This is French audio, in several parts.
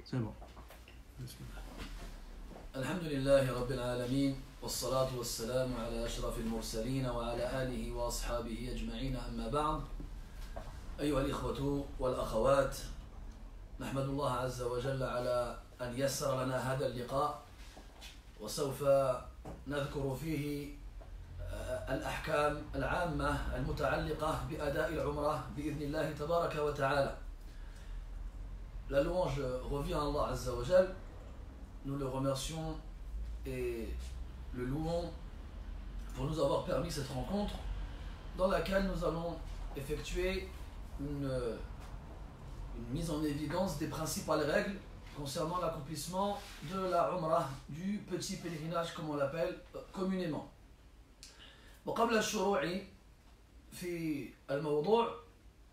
C'est bon. الحمد لله رب العالمين والصلاة والسلام على أشرف المرسلين وعلى آله وأصحابه أجمعين أما بعد أيها الإخوة والأخوات نحمد الله عز وجل على أن يسر لنا هذا اللقاء وسوف نذكر فيه الأحكام العامة المتعلقة بأداء العمرة بإذن الله تبارك وتعالى. La louange revient à Allah Azza wa Jal. Nous le remercions et le louons pour nous avoir permis cette rencontre dans laquelle nous allons effectuer une mise en évidence des principales règles concernant l'accomplissement de la Umrah, du petit pèlerinage comme on l'appelle communément. وقبل الشروع في الموضوع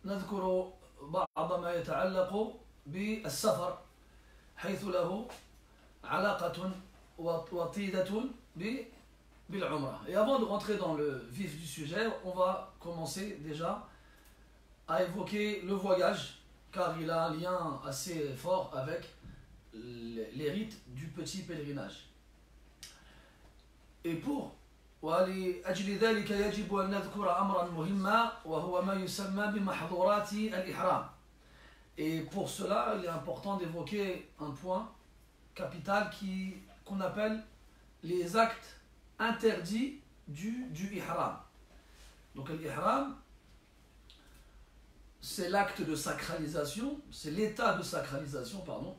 نذكر بعض ما يتعلق بالسفر حيث له علاقة وطيدة بالعمرة. Et avant de rentrer dans le vif du sujet, on va commencer déjà à évoquer le voyage car il a un lien assez fort avec les rites du petit pèlerinage. Et pour ولأجل ذلك يجب أن نذكر أمرا مهما وهو ما يسمى بمحظورات الإحرام. Et pour cela, il est important d'évoquer un point capital qu'on appelle les actes interdits du ihram. Donc l'ihram, c'est l'acte de sacralisation, c'est l'état de sacralisation, pardon.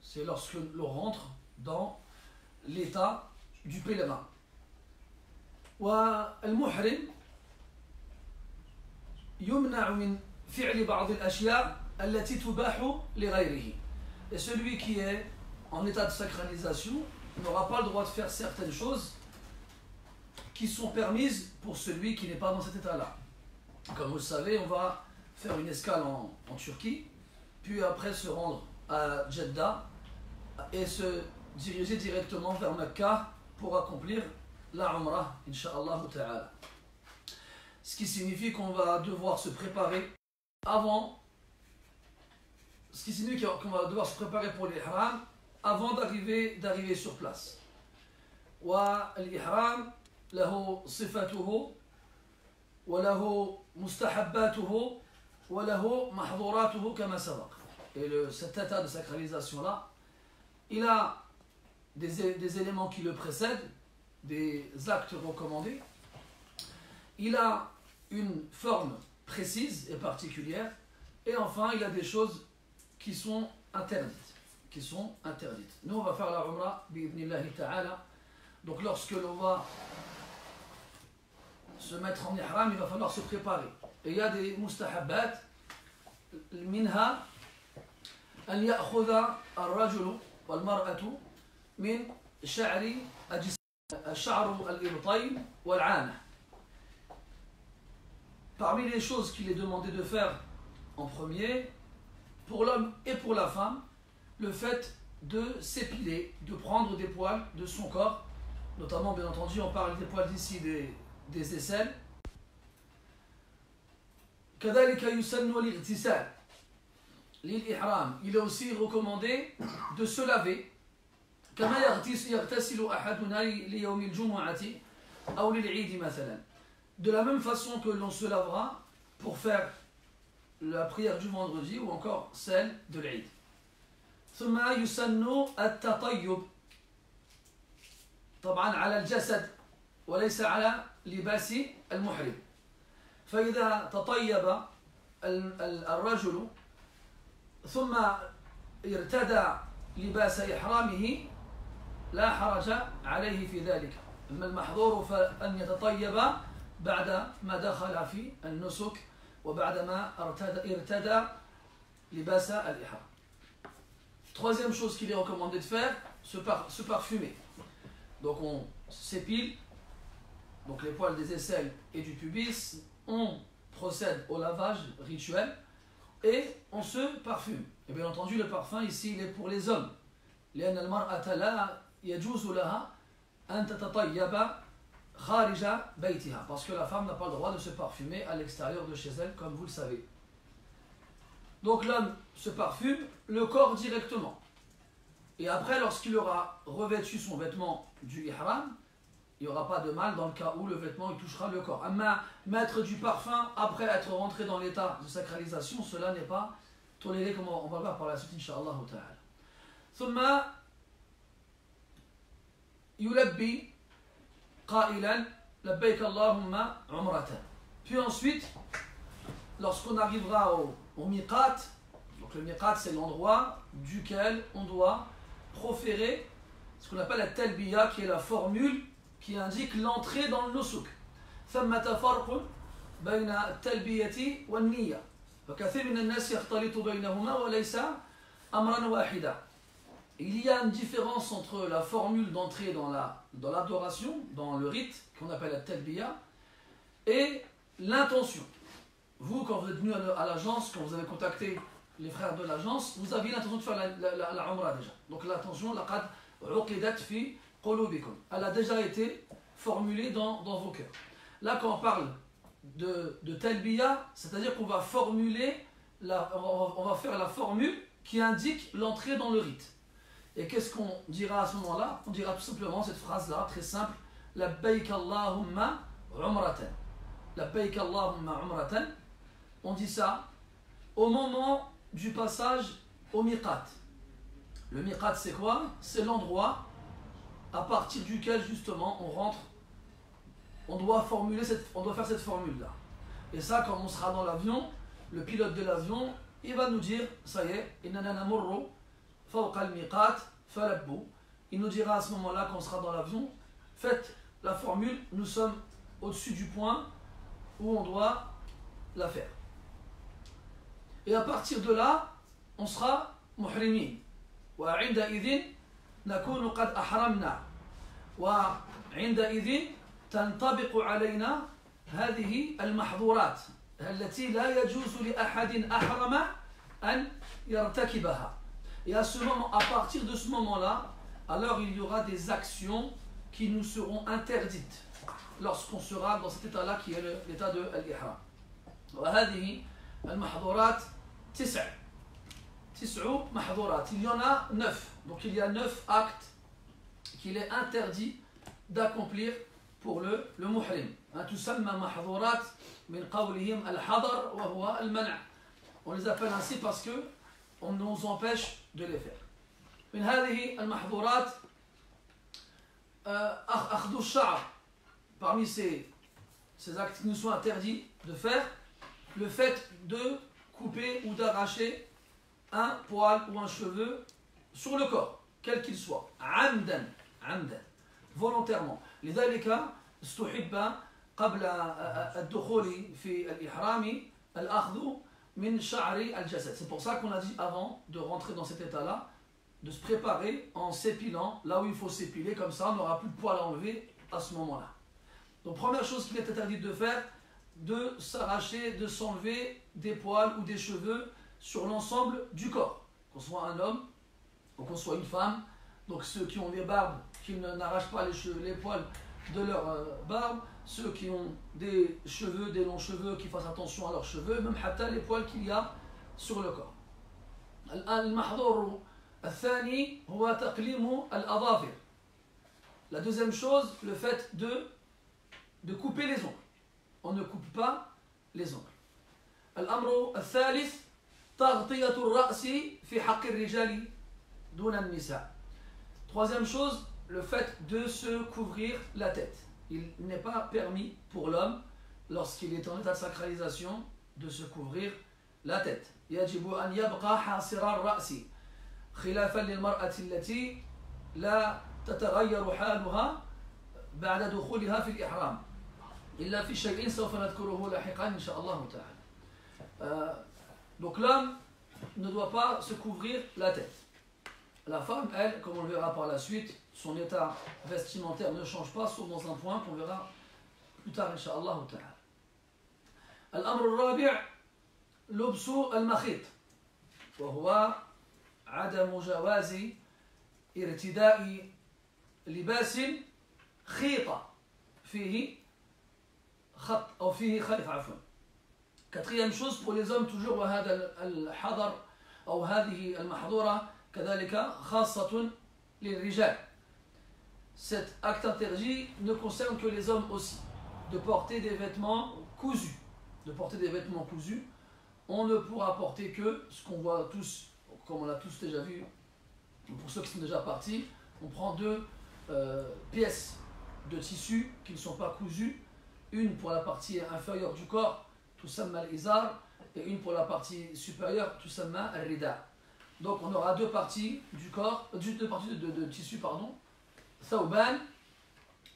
C'est lorsque l'on rentre dans l'état du pèlerin. والمحرم يمنع من فعل بعض الأشياء التي تباح لغيره. Et celui qui est en état de sacralisation n'aura pas le droit de faire certaines choses qui sont permises pour celui qui n'est pas dans cet état-là. Comme vous le savez, on va faire une escale en Turquie, puis après se rendre à Jeddah et se diriger directement vers Mecca pour accomplir la Umrah, Inch'Allah Ta'ala. Ce qui signifie qu'on va devoir se préparer avant, ce qui signifie qu'on va devoir se préparer pour l'ihram avant d'arriver sur place. والإحرام له صفته وله مستحباته وله محظوراته كما سبق. Et cet état de sacralisation là, il a des éléments qui le précèdent, des actes recommandés. Il a une forme précise et particulière. Et enfin, il a des choses qui sont interdites. Nous, on va faire la Umrah, bi'idhnillahi ta'ala. Donc, lorsque l'on va se mettre en ihram, il va falloir se préparer. Et il y a des mustahabbat. Minha, an ya'khudha al-rajulu wal-mar'atu min sha'ri الشعر الإبطين والعانة. Parmi les choses qu'il est demandé de faire en premier, pour l'homme et pour la femme, le fait de s'épiler, de prendre des poils de son corps, notamment bien entendu on parle des poils d'ici des aisselles. كذلك يسن الاغتسال للإحرام. Il est aussi recommandé de se laver كما يغتسل أحدنا ليوم الجمعة أو للعيد مثلا. De la même façon que l'on se lavera pour faire la prière du vendredi ou encore celle de l'Eid. ثم يسن التطيب طبعا على الجسد وليس على لباس المحرم. فإذا تطيب الرجل ثم ارتدى لباس إحرامه لا حرج عليه في ذلك. أما المحظور فأن يتطيب بعد ما دخل في النسك وبعدما ارتدى لباس الإحرام. Troisième chose qu'il est recommandé de faire, se parfumer. Donc on s'épile, donc les poils des aisselles et du pubis, on procède au lavage rituel et on se parfume. Et bien entendu le parfum ici il est pour les hommes. لأن المرأة لا يجوز لها أن تتطيب خارج بيتها, parce que la femme n'a pas le droit de se parfumer à l'extérieur de chez elle, comme vous le savez. Donc l'homme se parfume le corps directement. Et après, lorsqu'il aura revêtu son vêtement du ihram, il n'y aura pas de mal dans le cas où le vêtement il touchera le corps. Mais mettre du parfum après être rentré dans l'état de sacralisation, cela n'est pas toléré, comme on va le voir par la suite, Inch'Allah ta'ala. ثم يلبي قائلا لبيك اللهم عمرة. Puis ensuite, lorsqu'on arrivera au miqat, donc le miqat c'est l'endroit duquel on doit proférer ce qu'on appelle la talbiya, qui est la formule qui indique l'entrée dans le nusuk. ثمة فرق بين التلبية والنية فكثير من الناس يختلط بينهما وليس أمرا واحدا. Il y a une différence entre la formule d'entrée dans l'adoration, dans le rite qu'on appelle la talbiya, et l'intention. Vous, quand vous êtes venu à l'agence, quand vous avez contacté les frères de l'agence, vous aviez l'intention de faire la umrah déjà. Donc l'intention, laqad uqidat fi qulubikum. Elle a déjà été formulée dans vos cœurs. Là, quand on parle de talbiya, c'est-à-dire qu'on va formuler, on va faire la formule qui indique l'entrée dans le rite. Et qu'est-ce qu'on dira à ce moment-là? On dira tout simplement cette phrase-là, très simple, Labbaik Allahumma umratan. Labbaik Allahumma umratan. On dit ça au moment du passage au miqat. Le miqat, c'est quoi? C'est l'endroit à partir duquel justement on rentre. On doit faire cette formule-là. Et ça, quand on sera dans l'avion, le pilote de l'avion, il va nous dire, ça y est, innana namurru fawqa al-miqat falabbu. Il nous dira à ce moment-là, quand on sera dans l'avion, faites la formule, nous sommes au-dessus du point où on doit la faire. Et à partir de là, on sera muhrimin. Wa 'inda idhin nakunu qad ahramna. Wa 'inda idhin تنطبق علينا هذه المحظورات التي لا يجوز لأحد أحرم أن يرتكبها. Et à partir de ce moment-là, alors il y aura des actions qui nous seront interdites lorsqu'on sera dans cet état-là qui est l'état de l'ihram. وهذه المحظورات تسع محظورات. Il y en a 9. Donc il y a 9 actes qu'il est interdit d'accomplir pour le muhrim. تسمى محظورات من قولهم الحظر وهو المنع. On les appelle ainsi parce que on nous empêche de les faire. من هذه المحظورات أخذ الشعر. Parmi ces actes qui nous sont interdits de faire, le fait de couper ou d'arracher un poil ou un cheveu sur le corps, quel qu'il soit. عمدا volontairement. لذلك استحب قبل الدخول في الإحرام الأخذ من شعر الجسد. C'est pour ça qu'on a dit avant de rentrer dans cet état-là, de se préparer en s'épilant là où il faut s'épiler, comme ça on n'aura plus de poils à enlever à ce moment-là. Donc première chose qu'il est interdit de faire, de s'arracher, de s'enlever des poils ou des cheveux sur l'ensemble du corps, qu'on soit un homme ou qu'on soit une femme. Donc ceux qui ont des barbes, qui n'arrachent pas les poils de leur barbe, ceux qui ont des cheveux, des longs cheveux, qui fassent attention à leurs cheveux, même hatta les poils qu'il y a sur le corps. المحظور الثاني هو تقليم الأظافر. La deuxième chose, le fait de couper les ongles. On ne coupe pas les ongles. الأمر الثالث تغطية الرأس في حق الرجال دون النساء. Troisième chose, le fait de se couvrir la tête. Il n'est pas permis pour l'homme, lorsqu'il est en état de sacralisation, de se couvrir la tête. يجب أن يبقى حاصر الرأس خلافا للمرأة التي لا تتغير حالها بعد دخولها في الإحرام إلا في شيء سوف نذكره لاحقا إن شاء الله تعالى. Donc l'homme ne doit pas se couvrir la tête. La femme, elle, comme on le verra par la suite, son état vestimentaire ne change pas, sauf dans un point qu'on verra plus tard, Inch'Allah ta'ala. الأمر الرابع لبس المخيط وهو عدم جواز ارتداء لباس خيط فيه خط أو فيه خيط عفوا. Quatrième chose pour les hommes toujours وهذا الحظر أو هذه المحظورة كذلك خاصة للرجال. Cet acte interdit ne concerne que les hommes aussi, de porter des vêtements cousus. De porter des vêtements cousus, on ne pourra porter que ce qu'on voit tous, comme on l'a tous déjà vu, pour ceux qui sont déjà partis, on prend deux pièces de tissu qui ne sont pas cousues, une pour la partie inférieure du corps, tout samma al-izar, et une pour la partie supérieure, tout samma al-rida. Donc on aura deux parties du corps, deux parties de tissu, pardon. Thawban,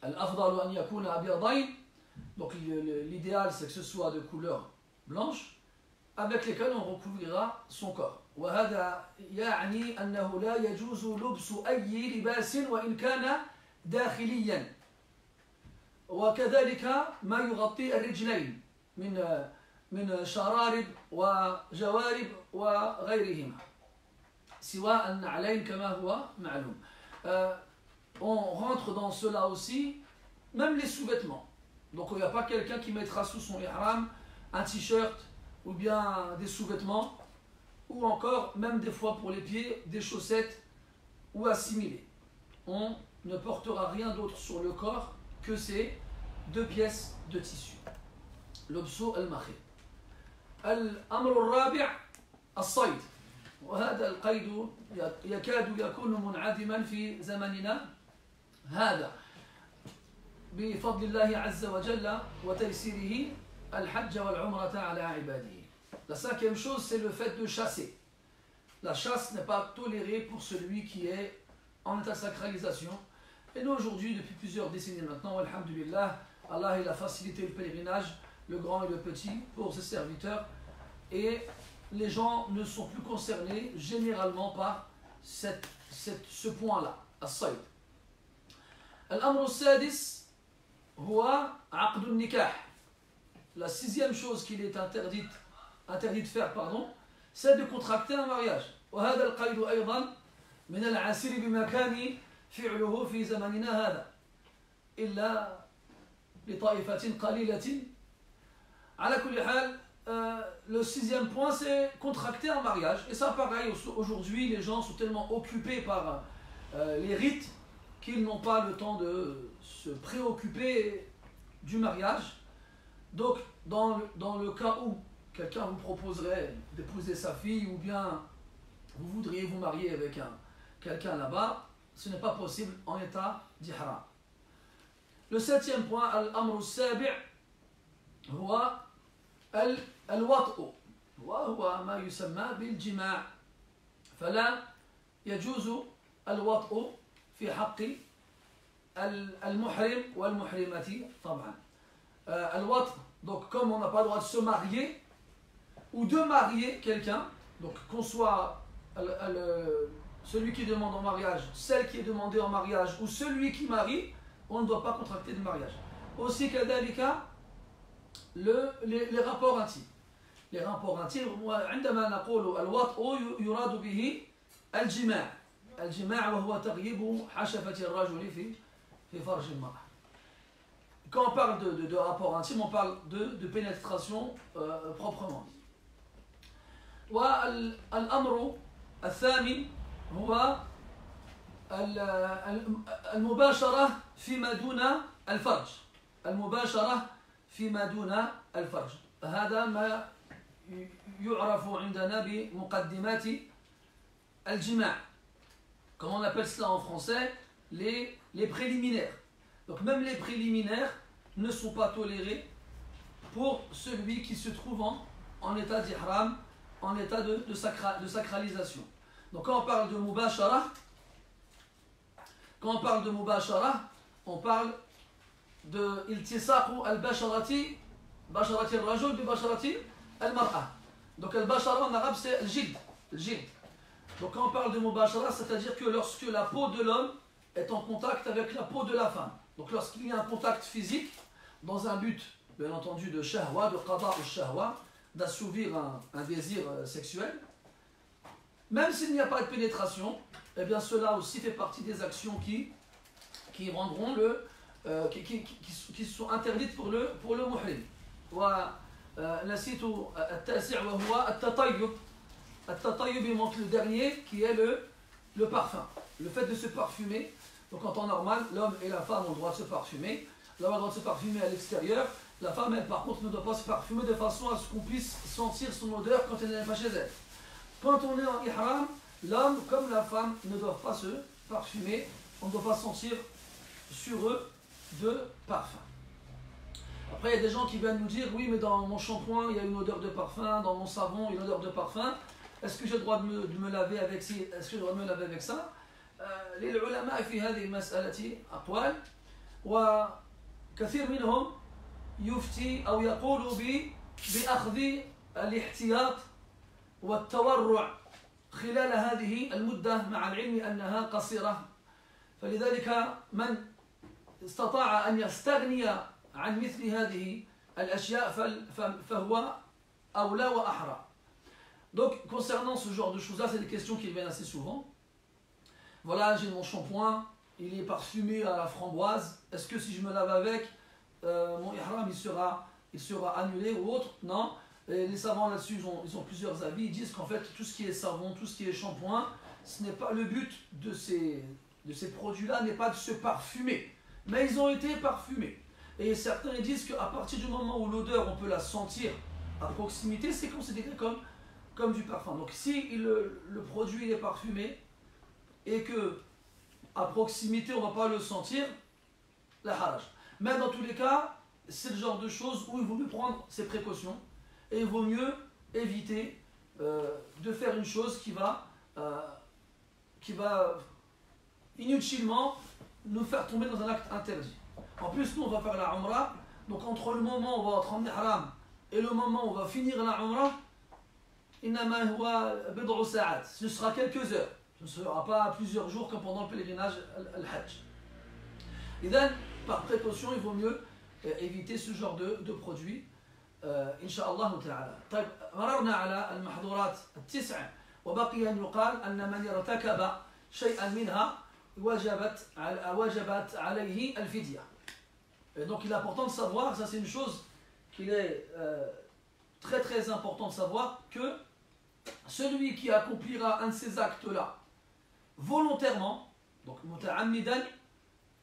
al-afdalu an yakuna abyadayn. Donc l'idéal c'est que ce soit de couleur blanche, avec lesquelles on recouvrira son corps. وهذا يعني أنه لا يجوز لبس أي لباس وإن كان داخليا. وكذلك ما يغطي الرجلين من شرارب وجوارب وغيرهما سواء النعلين كما هو معلوم. On rentre dans cela aussi, même les sous-vêtements. Donc il n'y a pas quelqu'un qui mettra sous son ihram un t-shirt ou bien des sous-vêtements, ou encore, même des fois pour les pieds, des chaussettes ou assimilés. On ne portera rien d'autre sur le corps que ces deux pièces de tissu. L'obso al-makhir. Al-amr al-rabi' al-sayd. وهذا القيد يكاد يكون منعدما في زمننا هذا بفضل الله عز وجل وتيسيره الحج والعمرة على عباده. La cinquième chose, c'est le fait de chasser. La chasse n'est pas tolérée pour celui qui est en état de sacralisation. Et nous aujourd'hui, depuis plusieurs décennies maintenant, alhamdulillah, Allah il a facilité le pèlerinage, le grand et le petit, pour ses serviteurs. Et les gens ne sont plus concernés généralement par ce point-là, as-sayd. Al-amr al-sadis huwa aqd al-nikah. La sixième chose qu'il est interdit de faire, c'est de contracter un mariage. وهذا القيد أيضا من العسير بمكان فعله في زماننا هذا إلا لطائفة قليلة. على كل حال, le sixième point, c'est contracter un mariage. Et ça, pareil, aujourd'hui, les gens sont tellement occupés par les rites qu'ils n'ont pas le temps de se préoccuper du mariage. Donc, dans le cas où quelqu'un vous proposerait d'épouser sa fille, ou bien vous voudriez vous marier avec quelqu'un là-bas, ce n'est pas possible en état d'ihram. Le septième point, al-amr al-sabi' huwa al-wat'u, وهو ما يسمى بالجماع. فلا يجوز الوطء في حق المحرم والمحرمة طبعا. الوطء, donc comme on n'a pas le droit de se marier ou de marier quelqu'un, donc qu'on soit celui qui demande en mariage, celle qui est demandée en mariage, ou celui qui marie, on ne doit pas contracter de mariage. Aussi كذلك les rapports intimes. Les rapports intimes, عندما نقول الوطء يراد به الجماع. الجماع وهو تغييب حشفة الرجل في فرج المرأة. Quand on parle de rapport intime, on parle de pénétration proprement dit. والأمر الثامن هو المباشرة فيما دون الفرج. المباشرة فيما دون الفرج. هذا ما يعرف عندنا بمقدمات الجماع. Comme on appelle cela en français, les préliminaires. Donc même les préliminaires ne sont pas tolérés pour celui qui se trouve en état d'ihram, en état de sacralisation. Donc quand on parle de mubashara, on parle de iltisaqu al-basharati, basharati al-rajul bi basharati al-mar'a. Donc al-bashara en arabe c'est al-jild. Donc quand on parle de mubashara, c'est-à-dire que lorsque la peau de l'homme est en contact avec la peau de la femme. Donc lorsqu'il y a un contact physique, dans un but, bien entendu, de shahwa, de qada ou shahwa, d'assouvir un désir sexuel, même s'il n'y a pas de pénétration, eh bien cela aussi fait partie des actions qui rendront qui sont interdites pour le muhrim. ونسيت التاسع وهو التطيب. التطيب montre le dernier qui est le parfum, le fait de se parfumer. Donc en temps normal, l'homme et la femme ont le droit de se parfumer. L'homme a le droit de se parfumer à l'extérieur. La femme, elle, par contre, ne doit pas se parfumer de façon à ce qu'on puisse sentir son odeur quand elle n'est pas chez elle. Quand on est en ihram, l'homme comme la femme ne doivent pas se parfumer. On ne doit pas sentir sur eux de parfum. Après, il y a des gens qui viennent nous dire, oui, mais dans mon shampoing, il y a une odeur de parfum, dans mon savon, il y a une odeur de parfum. Est-ce que j'ai le droit de me laver avec ça? Est-ce que j'ai le droit de me laver avec ça? للعلماء في هذه المسألة أقوال وكثير منهم يفتي أو يقول بأخذ الاحتياط والتورع خلال هذه المدة مع العلم أنها قصيرة فلذلك من استطاع أن يستغني عن مثل هذه الأشياء فهو أولى وأحرى. Donc concernant ce genre de choses là, c'est des questions qui viennent assez souvent. Voilà, j'ai mon shampoing, il est parfumé à la framboise. Est-ce que si je me lave avec, mon ihram il sera annulé ou autre? Non. Et les savants là-dessus, ils ont plusieurs avis. Ils disent qu'en fait, tout ce qui est savon, tout ce qui est shampoing, ce n'est pas le but de ces produits-là, n'est pas de se parfumer. Mais ils ont été parfumés. Et certains ils disent qu'à partir du moment où l'odeur, on peut la sentir à proximité, c'est considéré comme du parfum. Donc si le produit il est parfumé, et que à proximité on ne va pas le sentir, la haraj. Mais dans tous les cas, c'est le genre de choses où il vaut mieux prendre ses précautions et il vaut mieux éviter de faire une chose qui va inutilement nous faire tomber dans un acte interdit. En plus, nous on va faire la umrah, donc entre le moment où on va être en ihram et le moment où on va finir la umrah, ce sera quelques heures. Ce ne sera pas plusieurs jours comme pendant le pèlerinage al-Hajj. Et donc, par précaution, il vaut mieux éviter ce genre de produits. Inch'Allah ta'ala. طيب مررنا على المحظورات التسع وبقي أن يقال أن من ارتكب شيئا منها وجبت عليه الفدية. Donc il est important de savoir, ça c'est une chose qu'il est très très important de savoir, que celui qui accomplira un de ces actes-là volontairement, donc muta'ammidan,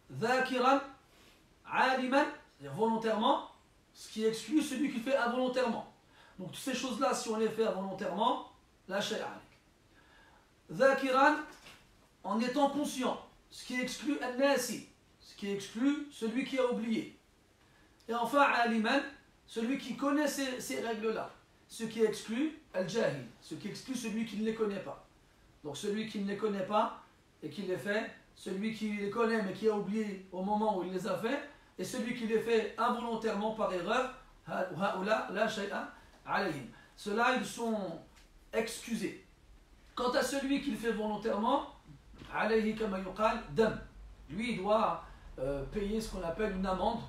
dhakiran, aliman, c'est-à-dire volontairement, ce qui exclut celui qui fait involontairement. Donc toutes ces choses-là, si on les fait involontairement, la shay'a alik. Dhakiran, en étant conscient, ce qui exclut al-nasi, ce qui exclut celui qui a oublié. Et enfin, aliman, celui qui connaît ces règles-là, ce qui exclut al-jahil, ce qui exclut celui qui ne les connaît pas. Donc celui qui ne les connaît pas et qui les fait, celui qui les connaît mais qui a oublié au moment où il les a fait, et celui qui les fait involontairement par erreur, ceux-là ils sont excusés. Quant à celui qui le fait volontairement, lui il doit payer ce qu'on appelle une amende,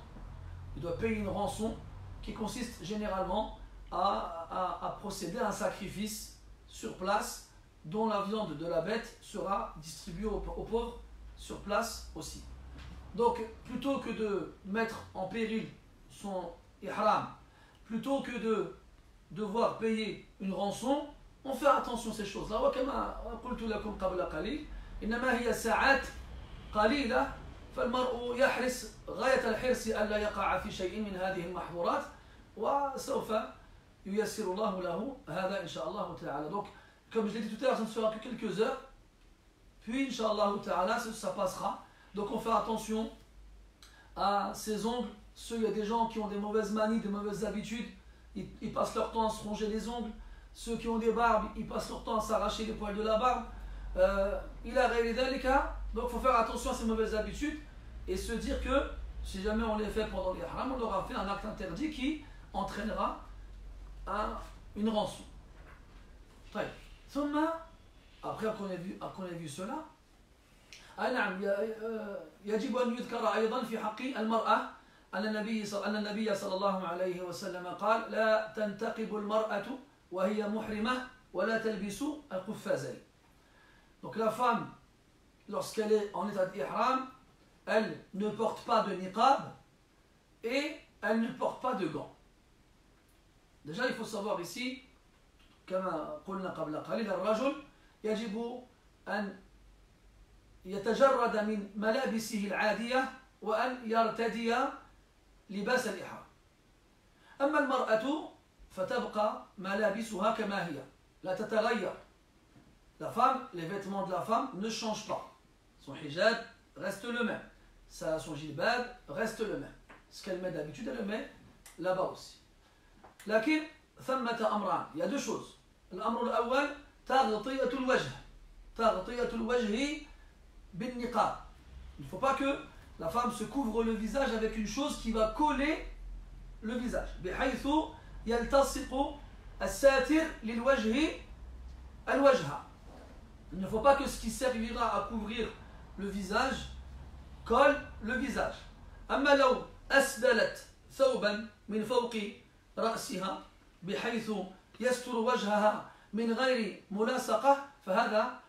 il doit payer une rançon qui consiste généralement à procéder à un sacrifice sur place, dont la viande de la bête sera distribuée aux pauvres sur place aussi. Donc, plutôt que de mettre en péril son ihram, plutôt que de devoir payer une rançon, on fait attention à ces choses-là. وكما قلت لكم قبل قليل إنما هي ساعات قليلة فالمرء يحرص غاية الحرص ألا يقع في شيء من هذه المحظورات وسوف ييسر الله له هذا إن شاء الله تعالى. Donc, comme je l'ai dit tout à l'heure, ça ne sera que quelques heures. Puis, Inch'Allah ta'ala, ça passera. Donc, on fait attention à ses ongles. Il y a des gens qui ont des mauvaises manies, des mauvaises habitudes. Ils passent leur temps à se ronger les ongles. Ceux qui ont des barbes, ils passent leur temps à s'arracher les poils de la barbe. Il a réalisé les cas. Donc, il faut faire attention à ces mauvaises habitudes et se dire que si jamais on les fait pendant l'ihram, on aura fait un acte interdit qui entraînera une rançon. Très. ثم après qu'on ait vu cela نعم يجب أن يذكر أيضا في حق المرأة أن النبي صلى الله عليه وسلم قال لا تنتقب المرأة وهي محرمة ولا تلبس القفازين. Donc la femme, lorsqu'elle est en état d'ihram, elle ne porte pas de niqab et elle ne porte pas de gants. Déjà il faut savoir ici كما قلنا قبل قليل الرجل يجب أن يتجرد من ملابسه العادية وأن يرتدي لباس الإحرام. أما المرأة فتبقى ملابسها كما هي لا تتغير. La femme, les vêtements de la femme ne changent pas. Son hijab reste le même. Son jilbab reste le même. Ce qu'elle met d'habitude, elle le met là-bas aussi. لكن ثمة أمران. Il y a deux choses. الأمر الأول تغطية الوجه. تغطية الوجه بالنقاب. Il ne faut pas que la femme se couvre le visage avec une chose qui va coller le visage. بحيث يلتصق الساتر للوجه الوجه. Il ne faut pas que ce qui servira à couvrir le visage colle le visage. أما لو أسدلت ثوبا من فوق رأسها بحيث يستر وجهها من غير ملاصقة فهذا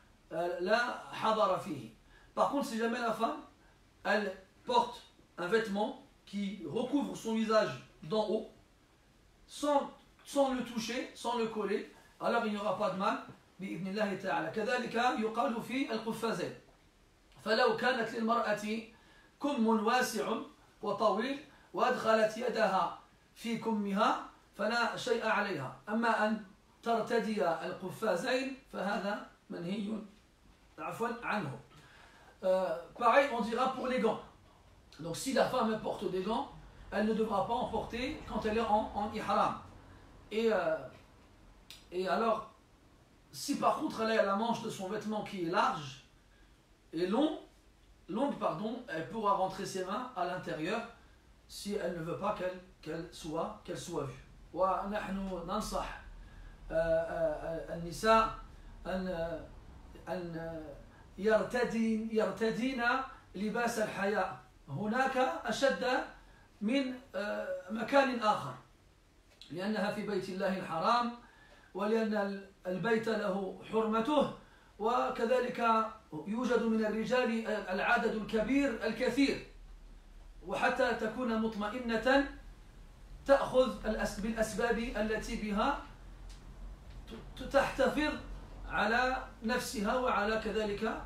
لا حضر فيه. Par contre, si jamais la femme elle porte un vêtement qui recouvre son visage d'en haut sans le toucher, sans le coller, alors il n'y aura pas de mal بإذن الله تعالى. كذلك يقال في القفازين. فلو كانت للمرأة كم واسع وطويل وأدخلت يدها في كمها فلا شيء عليها. أما أن ترتدي القفازين فهذا منهي عفوا عنه. Pareil, on dira pour les gants. Donc si la femme porte des gants, elle ne devra pas en porter quand elle est en ihram. Et alors, si par contre elle a la manche de son vêtement qui est large et longue, elle pourra rentrer ses mains à l'intérieur si elle ne veut pas qu'elle soit vue. ونحن ننصح النساء أن يرتدين لباس الحياء هناك أشد من مكان آخر لأنها في بيت الله الحرام ولأن البيت له حرمته وكذلك يوجد من الرجال العدد الكبير الكثير وحتى تكون مطمئنة تأخذ بالأسباب التي بها تحتفظ على نفسها وعلى كذلك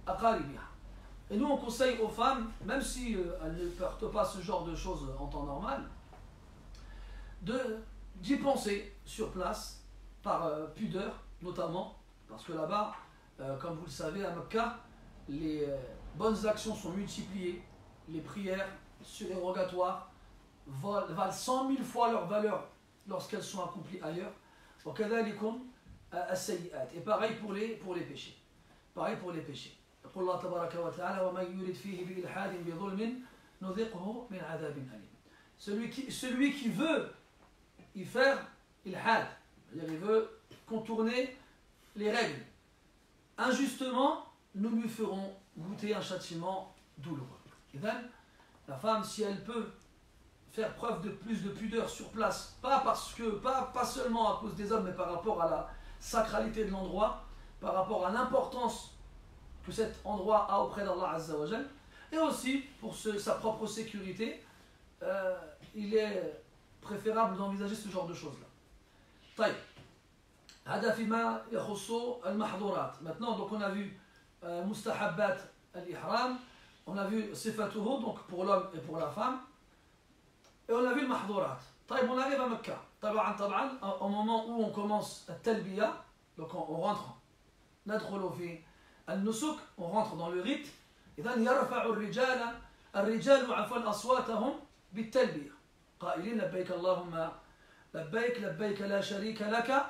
أقاربها. Et nous on conseille aux femmes, même si elles ne portent pas ce genre de choses en temps normal, d'y penser sur place par pudeur notamment, parce que là-bas, comme vous le savez, à Mecca, les bonnes actions sont multipliées, les prières surérogatoires valent 100 000 fois leur valeur lorsqu'elles sont accomplies ailleurs. Et pareil pour les péchés. Pareil pour les péchés. يقول الله تبارك وتعالى ومن يرد فيه بإلحاد بظلم نذقه من عذاب أليم. Celui qui veut y faire ilhad, c'est-à-dire il veut contourner les règles injustement, nous lui ferons goûter un châtiment douloureux. Et donc, la femme, si elle peut faire preuve de plus de pudeur sur place, pas seulement à cause des hommes, mais par rapport à la sacralité de l'endroit, par rapport à l'importance que cet endroit a auprès d'Allah Azza wa Jal, et aussi pour sa propre sécurité, il est préférable d'envisager ce genre de choses-là. طيب. هذا فيما يخص المحظورات. Maintenant, donc on a vu mustahabbat al-ihram, on a vu sifatuhu, donc pour l'homme et pour la femme, et on a vu le mahdurat. طيب, on arrive à Mecca. طبعا au moment où on commence التلبية, donc on rentre, ندخل في النسك, on rentre dans le rite. إذن يرفع الرجال عفوا أصواتهم بالتلبية قائلين لبيك اللهم لبيك لبيك لا شريك لك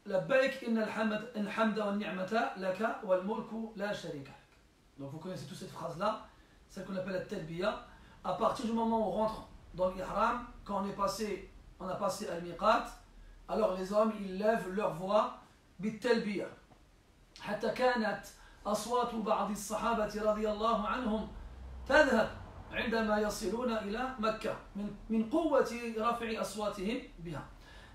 لبيك إن الحمد والنعمة لك والملك لا شريك لك. Donc vous connaissez toute cette phrase-là, celle qu'on appelle la talbiya. À partir du moment où on rentre dans l'ihram, quand on a passé al-miqat, alors les hommes ils lèvent leur voix بالتلبية. حتى كانت أصوات بعض الصحابة رضي الله عنهم تذهب عندما يصلون إلى مكة من قوة رفع أصواتهم بها.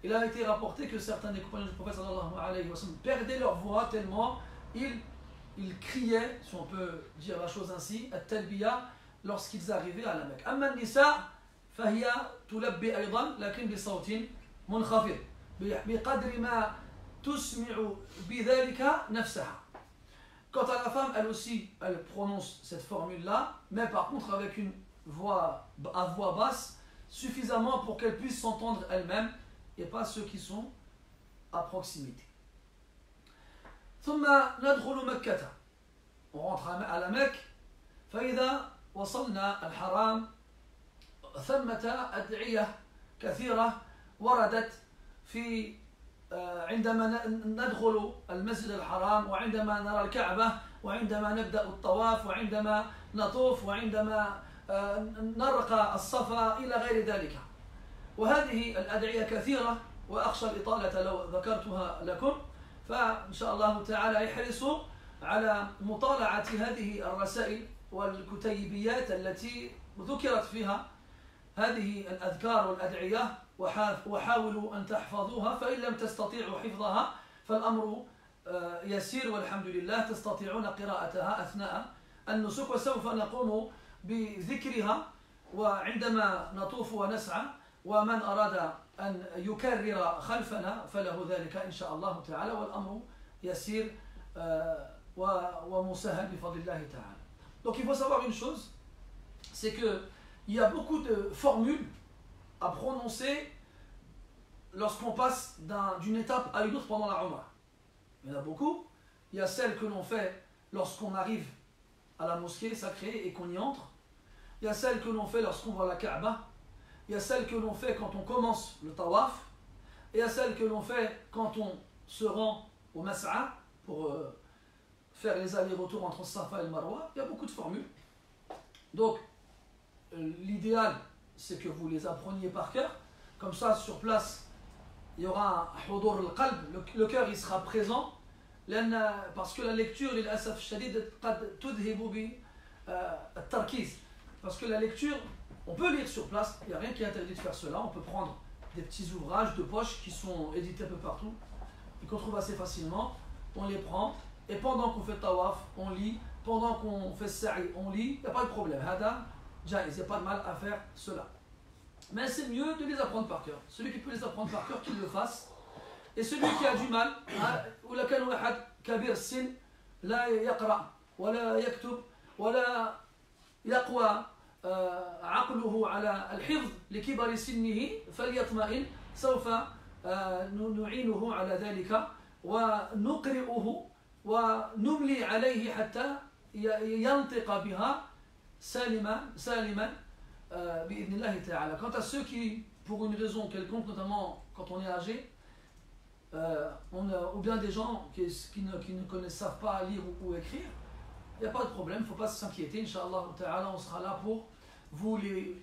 Il a été rapporté que certains des compagnons du prophète sallallahu alayhi wa sallam perdaient leur voix tellement ils criaient, si on peut dire la chose ainsi, at-talbiya, lorsqu'ils arrivaient à la Mecque. أما النساء فهي تلبي أيضا لكن بصوت منخفض بقدر ما تسمع بذلك نفسها. Quant à la femme, elle aussi, elle prononce cette formule-là, mais par contre avec une voix à voix basse, suffisamment pour qu'elle puisse s'entendre elle-même et pas ceux qui sont à proximité. ثم ندخل مكة. On rentre à la Mecque. فإذا وصلنا الحرام ثمة أدعية كثيرة وردت في عندما ندخل المسجد الحرام وعندما نرى الكعبة وعندما نبدأ الطواف وعندما نطوف وعندما نرقى الصفا إلى غير ذلك. وهذه الأدعية كثيرة وأخشى الإطالة لو ذكرتها لكم، فإن شاء الله تعالى يحرصوا على مطالعة هذه الرسائل والكتيبيات التي ذكرت فيها هذه الأذكار والأدعية، وحاولوا أن تحفظوها، فإن لم تستطيعوا حفظها فالأمر يسير والحمد لله، تستطيعون قراءتها أثناء النسك، وسوف نقوم بذكرها وعندما نطوف ونسعى، ومن أراد أن يكرر خلفنا فله ذلك إن شاء الله تعالى، والأمر يسير ومسهل بفضل الله تعالى. Donc il faut savoir une chose, c'est que il y a beaucoup de formules à prononcer lorsqu'on passe d'une étape à une autre pendant la Umrah. Il y en a beaucoup. Il y a celles que l'on fait lorsqu'on arrive à la mosquée sacrée et qu'on y entre. Il y a celles que l'on fait lorsqu'on voit la Kaaba. Il y a celles que l'on fait quand on commence le tawaf. Et il y a celles que l'on fait quand on se rend au Mas'a pour faire les allers-retours entre Safa et le Marwa. Il y a beaucoup de formules. Donc, l'idéal, c'est que vous les appreniez par cœur. Comme ça, sur place, il y aura un hudur al-qalb, le cœur il sera présent. Parce que la lecture, للأسف الشديد قد تذهب بالتركيز. Parce que la lecture, on peut lire sur place, il n'y a rien qui interdit de faire cela. On peut prendre des petits ouvrages de poche qui sont édités un peu partout et qu'on trouve assez facilement. On les prend et pendant qu'on fait tawaf, on lit. Pendant qu'on fait sa'i, on lit. Il n'y a pas de problème. Il n'y a pas de mal à faire cela. Mais c'est mieux de les apprendre par cœur. Celui qui peut les apprendre par cœur, qu'il le fasse. Et celui qui a du mal, ولا كان واحد كبير السن لا يقرأ ولا يكتب ولا يقوى عقله على الحفظ لكبر سنه فليطمئن، سوف نعينه على ذلك ونقرئه ونملي عليه حتى ينطق بها سالما بإذن الله تعالى. Quant à ceux qui, pour une raison quelconque, notamment quand on est âgé, ou bien des gens qui ne connaissent pas lire ou écrire, il n'y a pas de problème, il ne faut pas s'inquiéter. Inch'Allah ta'ala, on sera là pour vous les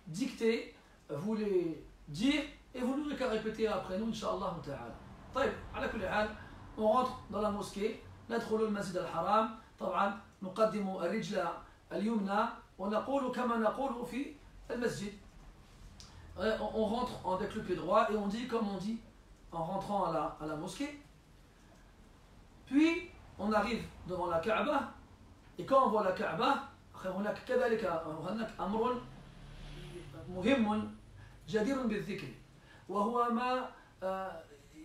dicter, vous les dire et vous n'aurez qu'à répéter après nous, Inch'Allah ta'ala. طيب على كل حال on rentre dans la mosquée, ندخل المسجد الحرام، طبعا نقدم الرجل اليمنى ونقول كما نقول في المسجد. On rentre avec le pied droit et on dit comme on dit en rentrant à la mosquée. Puis on arrive devant la Kaaba et quand on voit la Kaaba, هناك كذلك هناك أمر مهم جدير بالذكر وهو ما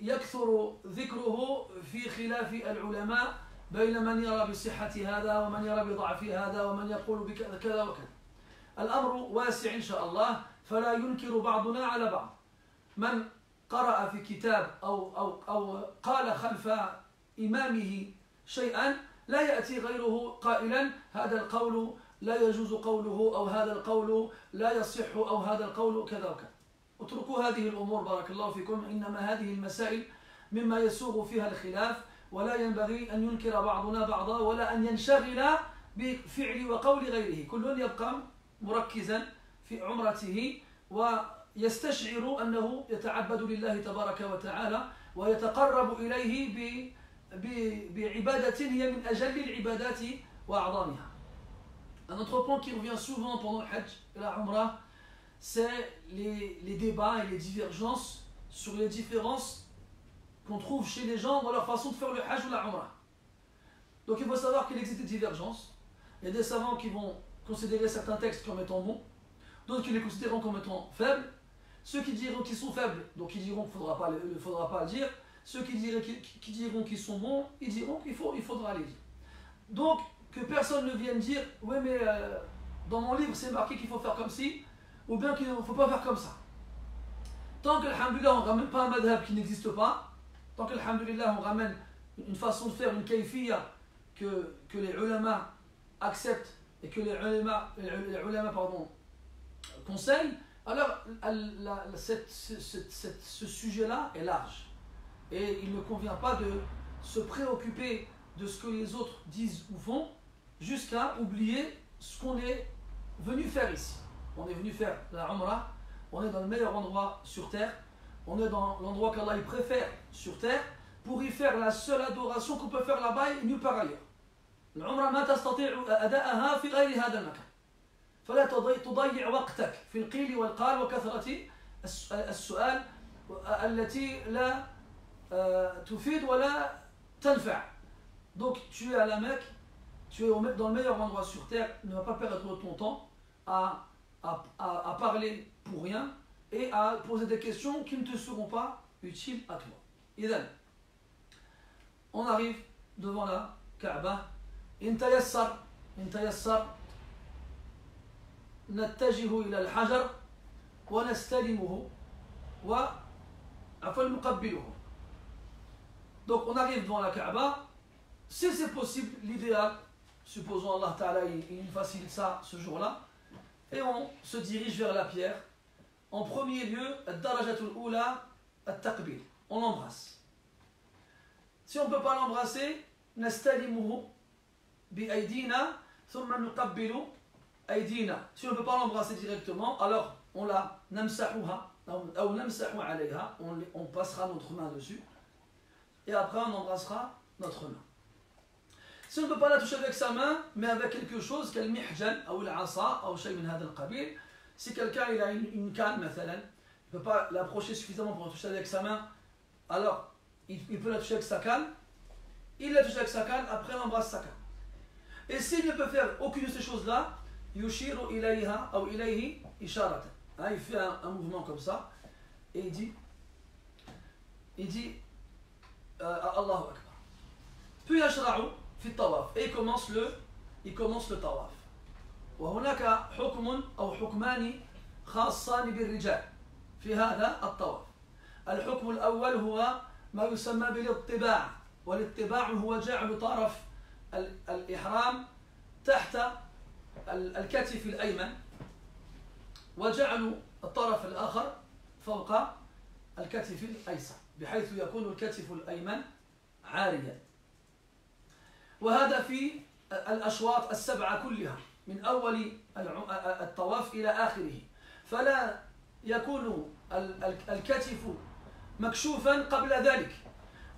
يكثر ذكره في خلاف العلماء بين من يرى بصحة هذا ومن يرى بضعف هذا ومن يقول بكذا وكذا. الأمر واسع إن شاء الله، فلا ينكر بعضنا على بعض. من قرأ في كتاب أو قال خلف إمامه شيئا لا يأتي غيره قائلا هذا القول لا يجوز قوله أو هذا القول لا يصح أو هذا القول كذا وكذا. اتركوا هذه الأمور بارك الله فيكم، إنما هذه المسائل مما يسوغ فيها الخلاف، ولا ينبغي أن ينكر بعضنا بعضا ولا أن ينشغل بفعل وقول غيره. كل يبقى مركزا في عمرته ويستشعر أنه يتعبد لله تبارك وتعالى ويتقرب إليه بعبادة هي من أجل العبادات وأعظمها. Un autre point qui revient souvent pendant le Hajj et la Umrah, c'est les débats et les divergences sur les différences qu'on trouve chez les gens dans leur façon de faire le Hajj ou la Umrah. Donc il faut savoir qu'il existe des divergences. Il y a des savants qui vont considérer certains textes comme étant bons, d'autres qui les considéreront comme étant faibles. Ceux qui diront qu'ils sont faibles, donc ils diront qu'il ne faudra pas le dire. Ceux qui diront qu'ils sont bons, ils diront qu'il faudra les dire. Donc, que personne ne vienne dire « Oui, mais dans mon livre, c'est marqué qu'il faut faire comme ci, ou bien qu'il ne faut pas faire comme ça. » Tant que, alhamdoulilah, on ne ramène pas un madhab qui n'existe pas, tant que, alhamdoulilah, on ramène une façon de faire, une kayfiyya que les ulama acceptent et que les ulama conseillent, alors ce sujet-là est large. Et il ne convient pas de se préoccuper de ce que les autres disent ou font jusqu'à oublier ce qu'on est venu faire ici. On est venu faire la Umrah, on est dans le meilleur endroit sur terre, on est dans l'endroit qu'Allah il préfère sur terre pour y faire la seule adoration qu'on peut faire là-bas et nulle part ailleurs. العمرة ما تستطيع أداءها في غير هذا المكان فلا تضيع وقتك في القيل والقال وكثرة السؤال التي لا تفيد ولا تنفع. Donc tu es à la Mecque, tu es dans le meilleur endroit sur terre, ne va pas perdre ton temps à parler pour rien et à poser des questions qui ne te seront pas utiles à toi. إذن on arrive devant la Kaaba. إن تيسر نتجه إلى الحجر ونستلمه وعفوا نقبله. Donc on arrive devant la Kaaba. Si c'est possible, l'idéal, supposons Allah Ta'ala il facilite ça ce jour-là, et on se dirige vers la pierre. En premier lieu, الدرجة الأولى التقبيل, on l'embrasse. Si on ne peut pas l'embrasser, نستلمه بأيدينا ثم نقبل أيدينا. Si on ne peut pas l'embrasser directement, alors on la نمسحها أو نمسح عليها, on passera notre main dessus et après on embrassera notre main. Si on ne peut pas la toucher avec sa main, mais avec quelque chose كالمحجن أو العصا أو شيء من هذا القبيل, si quelqu'un il a une canne مثلا, il ne peut pas l'approcher suffisamment pour la toucher avec sa main, alors il peut la toucher avec sa canne, il la touche avec sa canne, après il embrasse sa canne. Et s'il ne peut faire aucune de ces choses-là, يشير إليها أو إليه إشارة. Il fait un mouvement comme ça et il dit Allahu Akbar. Puis يشرع في الطواف et il commence le tawaf. وهناك حكم أو حكمان خاصان بالرجال في هذا الطواف. الحكم الأول هو ما يسمى بالاطباع، والاتباع هو جعل طرف الإحرام تحت الكتف الأيمن وجعل الطرف الآخر فوق الكتف الأيسر بحيث يكون الكتف الأيمن عاريا. وهذا في الأشواط السبعة كلها من أول الطواف إلى آخره، فلا يكون الكتف مكشوفا قبل ذلك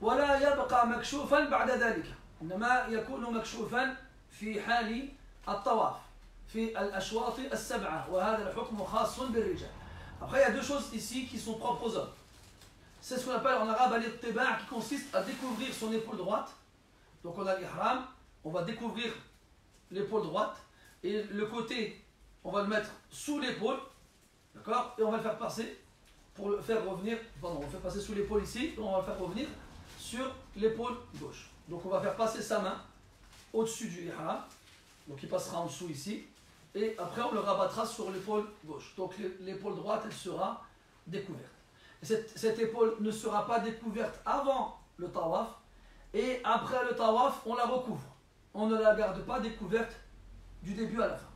ولا يبقى مكشوفا بعد ذلك، إنما يكون مكشوفا في حال الطواف في الأشواط السبعة، وهذا الحكم خاص بالرجال. Après, il y a deux choses ici qui sont propres aux hommes. C'est ce qu'on appelle en arabe al-ittiba', qui consiste à découvrir son épaule droite. Donc on a l'ihram, on va découvrir l'épaule droite et le côté, on va le mettre sous l'épaule, d'accord, et on va le faire passer pour le faire revenir, pardon, on va le faire passer sous l'épaule ici, et on va le faire revenir sur l'épaule gauche. Donc on va faire passer sa main au-dessus du ihram, donc il passera en dessous ici, et après on le rabattra sur l'épaule gauche. Donc l'épaule droite, elle sera découverte. Et cette épaule ne sera pas découverte avant le tawaf, et après le tawaf, on la recouvre. On ne la garde pas découverte du début à la fin.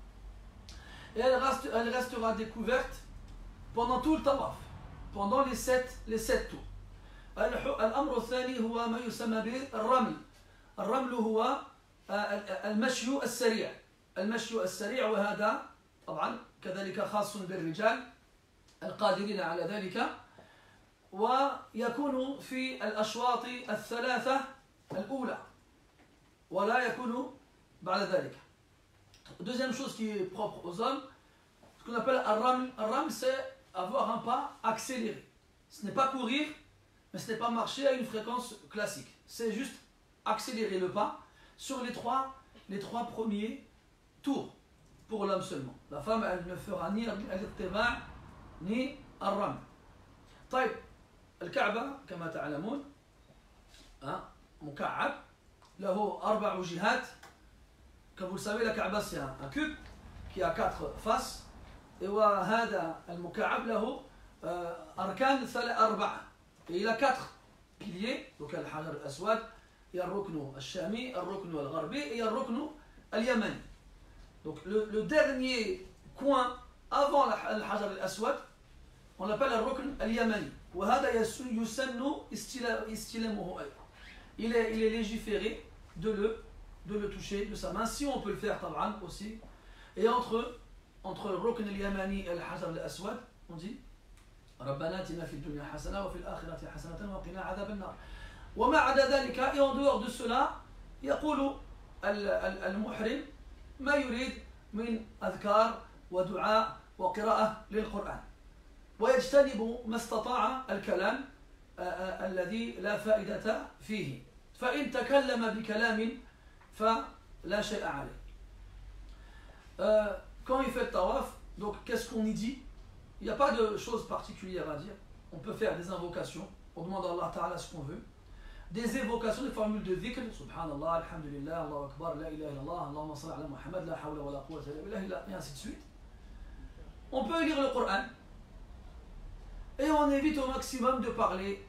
Et elle restera découverte pendant tout le tawaf, pendant les sept tours. الأمر الثاني هو ما يسمى بالرمل. الرمل هو المشي السريع. المشي السريع، وهذا طبعا كذلك خاص بالرجال القادرين على ذلك، ويكون في الأشواط الثلاثة الأولى ولا يكون بعد ذلك. Deuxième chose qui est propre aux hommes, ce qu'on appelle الرمل. الرمل, c'est avoir un pas accéléré. Ce n'est pas courir, mais ce n'est pas marcher à une fréquence classique. C'est juste accélérer le pas sur les trois premiers tours pour l'homme seulement. La femme, elle ne fera ni al-ittiba' ni al-ram. طيب الكعبة كما تعلمون مكعب له 4 جهات comme vous le savez, la Kaaba c'est un cube qui a 4 faces. Et وهذا المكعب له أركان 4. Et il a 4 piliers. Donc il y a le Hajar al-Aswad, il y a le Rukn al-Shami, le Rukn al-Gharbi et il y a le Rukn al-Yamani. Donc le dernier coin avant le Hajar al-Aswad, on l'appelle le Rukn al-Yamani. وهذا يسن استلامه. Il est légiféré de le toucher de sa main, si on peut le faire طبعا aussi. Et entre le Rukn al-Yamani et le Hajar al-Aswad, on dit ربنا آتنا في الدنيا حسنة وفي الآخرة حسنة وقنا عذاب النار. وما عدا ذلك, et en dehors de cela, يقول المحرم ما يريد من أذكار ودعاء وقراءة للقرآن, ويجتنب ما استطاع الكلام الذي لا فائدة فيه, فإن تكلم بكلام فلا شيء عليه. Quand il fait le tawaf, donc qu'est-ce qu'on y dit? Il n'y a pas de choses particulières à dire. On peut faire des invocations, on demande à Allah Ta'ala ce qu'on veut. Des évocations, des formules de dhikr, subhanallah, alhamdulillah, Allahu akbar, la ilaha illallah, Allahumma salli ala Muhammad, la hawla wa la quwwata illa billah, et ainsi de suite. On peut lire le Coran. Et on évite au maximum de parler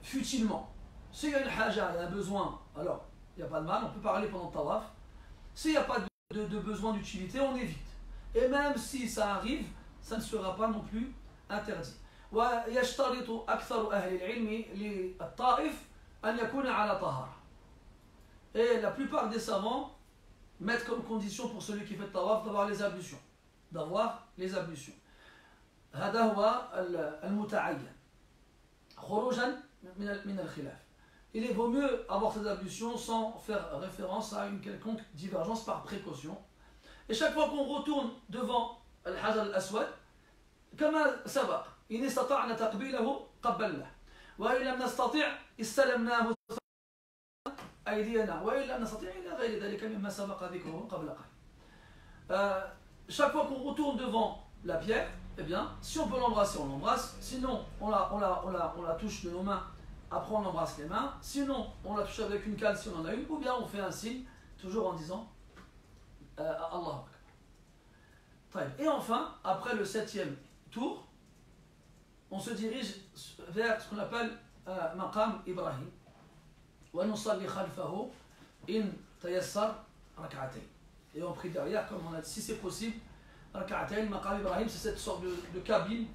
futilement. S'il y a une haja, il y a un besoin, alors il n'y a pas de mal, on peut parler pendant le tawaf. S'il n'y a pas de besoin d'utilité, on évite. Et même si ça arrive, ça ne sera pas non plus interdit. ويشترط أكثر أهل العلم للطائف أن يكون على طهارة. Et la plupart des savants mettent comme condition pour celui qui fait le tawaf d'avoir les ablutions. هذا هو المتعين خروجا من الخلاف. Il vaut mieux avoir ces ablutions sans faire référence à une quelconque divergence par précaution. Et chaque fois qu'on retourne devant الحجر الأسود كما سبق, إن استطعنا تقبيله قبلناه, وإن لم نستطع استلمناه أيدينا, وإن لم نستطع إلى غير ذلك مما سبق ذكره قبل قليل. Chaque fois qu'on retourne devant la pierre, eh bien, si on peut l'embrasser, on l'embrasse. Sinon, on la touche de nos mains. Après, on embrasse les mains. Sinon, on la touche avec une canne si on en a une. Ou bien, on fait un signe, toujours en disant Allah Akbar. Et enfin, après le 7e tour, on se dirige vers ce qu'on appelle Maqam Ibrahim. وَنُصَلِّ خَلْفَهُ إِن تَيَسَّرْ رَكْعَتَيْنِ. Et on prie derrière, comme on a dit, si c'est possible. Rak'atayn, Maqam Ibrahim, c'est cette sorte de cabine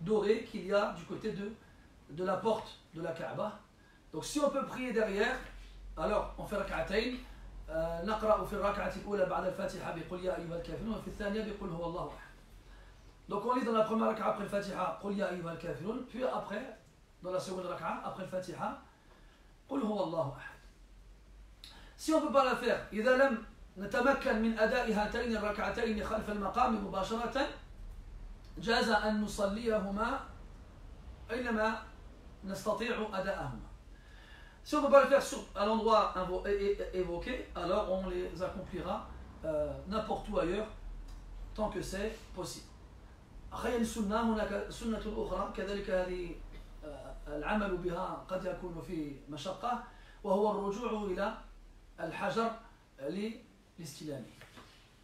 dorée qu'il y a du côté de la porte de la Kaaba. Donc si on peut prier derrière, alors on fait Rak'atayn. نقرأ في الركعة الأولى بعد الفاتحة بقل يا أيها الكافرون وفي الثانية بقل هو الله أحد. Donc on lit dans la première rak'a après le Fatiha قل يا أيها الكافرون, puis après dans la seconde rak'a après le Fatiha قل هو الله أحد. Si on ne peut pas la faire, إذا لم نتمكن من أداء هاتين الركعتين خلف المقام مباشرة جاز أن نصليهما أينما نستطيع أداءهما. Si on ne peut pas le faire à l'endroit évoqué, alors on les accomplira n'importe où ailleurs, tant que c'est possible. أخي السنة هناك سنة أخرى كذلك هذه العمل بها قد يكون في مشقة, وهو الرجوع إلى الحجر للاستلام.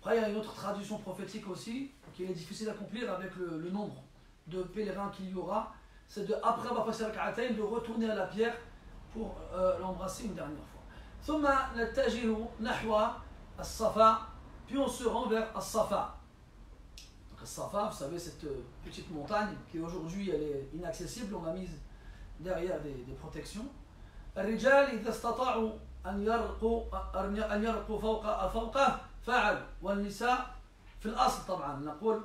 Après, il y a une autre tradition prophétique aussi qui est difficile à accomplir avec le nombre de pèlerins qu'il y aura. C'est après avoir passé rak'atayn, de retourner à la pierre pour l'embrasser une dernière fois. ثم نتجه نحو الصفا, puis on se rend vers الصفا. Donc الصفا, vous savez, cette petite montagne qui aujourd'hui elle est inaccessible, on l'a mise derrière des protections. الرجال إذا استطاعوا أن يرقوا فوقه فعل, والنساء في الأصل طبعا نقول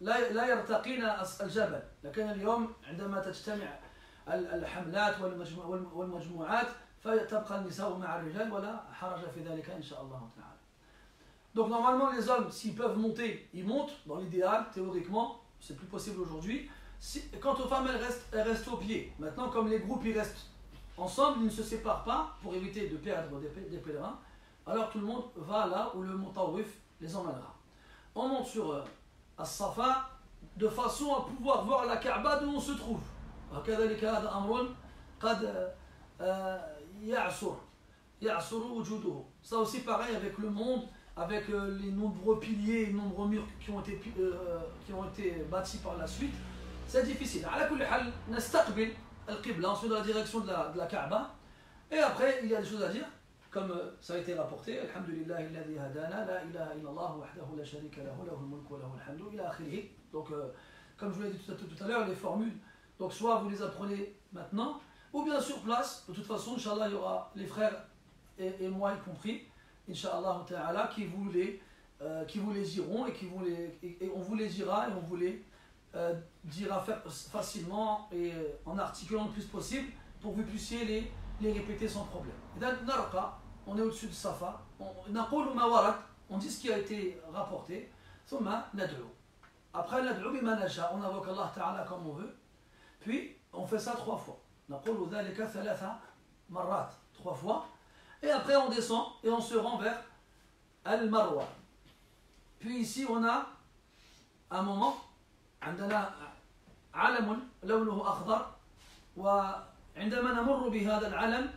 لا يرتقين الجبل, لكن اليوم عندما تجتمع الحملات والمجموعات فتبقى النساء مع الرجال ولا حرج في ذلك إن شاء الله تعالى. Donc normalement les hommes, s'ils peuvent monter, ils montent, dans l'idéal, théoriquement, c'est plus possible aujourd'hui. Quant aux femmes, elles restent au pied. Maintenant, comme les groupes ils restent ensemble, ils ne se séparent pas pour éviter de perdre des pèlerins, alors tout le monde va là où le mutawif les emmènera. On monte sur As-Safa de façon à pouvoir voir la Kaaba d'où on se trouve. وكذلك هذا أمر قد يعسر وجوده. Ça aussi pareil avec le monde, avec les nombreux piliers et les nombreux murs qui ont été bâtis par la suite, c'est difficile. على كل حال نستقبل القبلة, on se met dans la direction de la Kaaba. Et après, il y a des choses à dire, comme ça a été rapporté. Alhamdulillah alladhi hadana, la ilaha illallah wahdahu la sharika lahu, lahul mulku wa lahul hamdu, ila akhirih. Donc, comme je vous l'ai dit tout à l'heure, les formules, donc soit vous les apprenez maintenant, ou bien sur place. De toute façon, Inch'Allah, il y aura les frères et moi y compris, Inch'Allah ta'ala, qui vous les diront et on vous les dira et on vous les dira facilement et en articulant le plus possible pour que vous puissiez les répéter sans problème. On est au-dessus de Safa, on dit ce qui a été rapporté, après on invoque Allah Ta'ala comme on veut, puis on fait ça 3 fois. 3 fois, et après on descend et on se rend vers Al-Marwa. Puis ici on a un moment, عندنا علم لونه أخضر, وعندما نمر بهذا العلم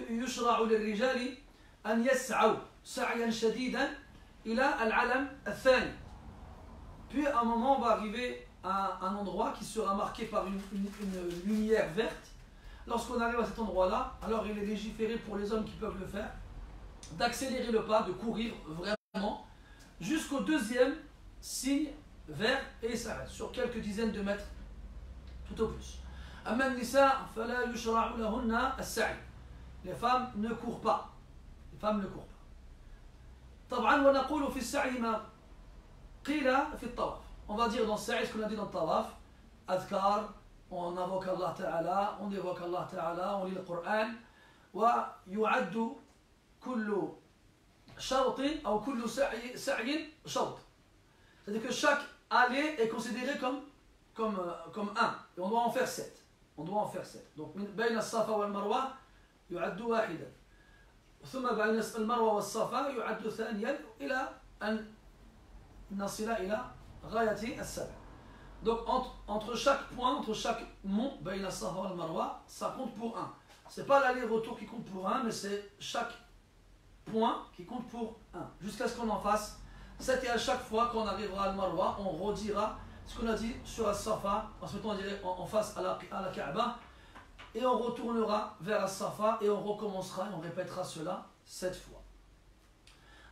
يشرع للرجال أن يسعوا سعيا شديدا إلى العلم الثاني. Puis à un moment on va arriver à un endroit qui sera marqué par une lumière verte. Lorsqu'on arrive à cet endroit-là, alors il est légiféré pour les hommes qui peuvent le faire d'accélérer le pas, de courir vraiment jusqu'au deuxième signe vert et s'arrête sur quelques dizaines de mètres tout au plus. Les femmes ne courent pas. Les femmes ne courent pas. On va dire dans Sa'i ce qu'on a dit dans le Tawaf. Adhkar, on invoque Allah Ta'ala, on évoque Allah Ta'ala, on lit le Coran. ويعد كل شوط أو كل سعي شوط. C'est-à-dire que chaque allée est considérée comme un. Et on doit en faire 7. On doit en faire 7. Donc, بين الصفا والمروة يعد واحدا. ثم بين المروة والصفا يعد ثانيا إلى أن نصل إلى غاية السبع. Donc, entre chaque point, entre chaque mont, بين الصفا والمروة, ça compte pour 1. Ce n'est pas l'aller-retour qui compte pour 1, mais c'est chaque point qui compte pour 1. Jusqu'à ce qu'on en fasse 7, et à chaque fois qu'on arrivera à Al-Marwa, on redira ce qu'on a dit sur As-Safa, en se mettant en face à la Kaaba, et on retournera vers As-Safa et on recommencera et on répétera cela 7 fois.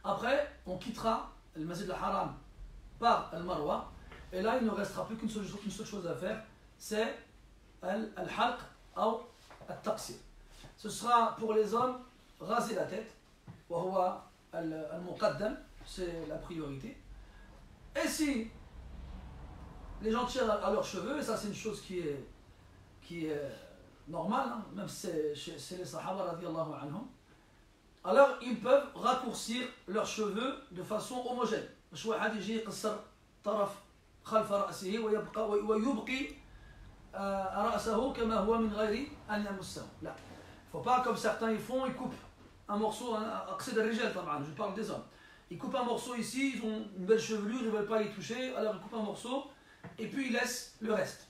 Après, on quittera le Masjid al-Haram par Al-Marwa, et là il ne restera plus qu'une seule chose à faire, c'est Al-Halq ou Al-Taqsir. Ce sera pour les hommes raser la tête, wa al-muqaddam, c'est la priorité. Et si les gens tirent à leurs cheveux, et ça c'est une chose qui est normale, hein, même chez les Sahaba radiyallahu anhum, alors ils peuvent raccourcir leurs cheveux de façon homogène. مش واحد يجي يقصر طرف خلف رأسه ويبقي رأسه كما هو من غير أن يمسه. لا. Il ne faut pas comme certains ils font, ils coupent un morceau, je parle des hommes. Ils coupent un morceau ici, ils ont une belle chevelure, ils ne veulent pas y toucher, alors ils coupent un morceau et puis ils laissent le reste.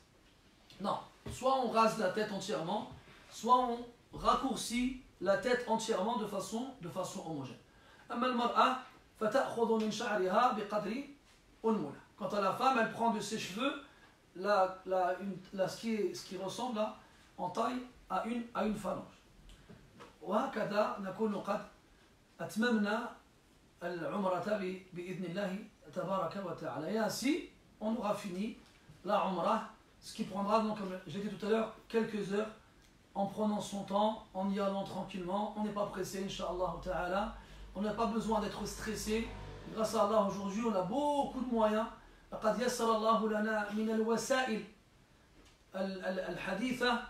Non, soit on rase la tête entièrement, soit on raccourcit la tête entièrement de façon homogène. Quant à la femme, elle prend de ses cheveux ce qui ressemble en taille à une phalange. وهكذا نكون قد أتممنا العمرة بإذن الله تبارك وتعالى. Et ainsi, on aura fini la Umrah, ce qui prendra, donc, comme j'ai dit tout à l'heure, quelques heures, en prenant son temps, en y allant tranquillement. On n'est pas pressé, Inch'Allah ta'ala. On n'a pas besoin d'être stressé. Grâce à Allah, aujourd'hui, on a beaucoup de moyens. لقد يسر الله لنا من الوسائل الحديثة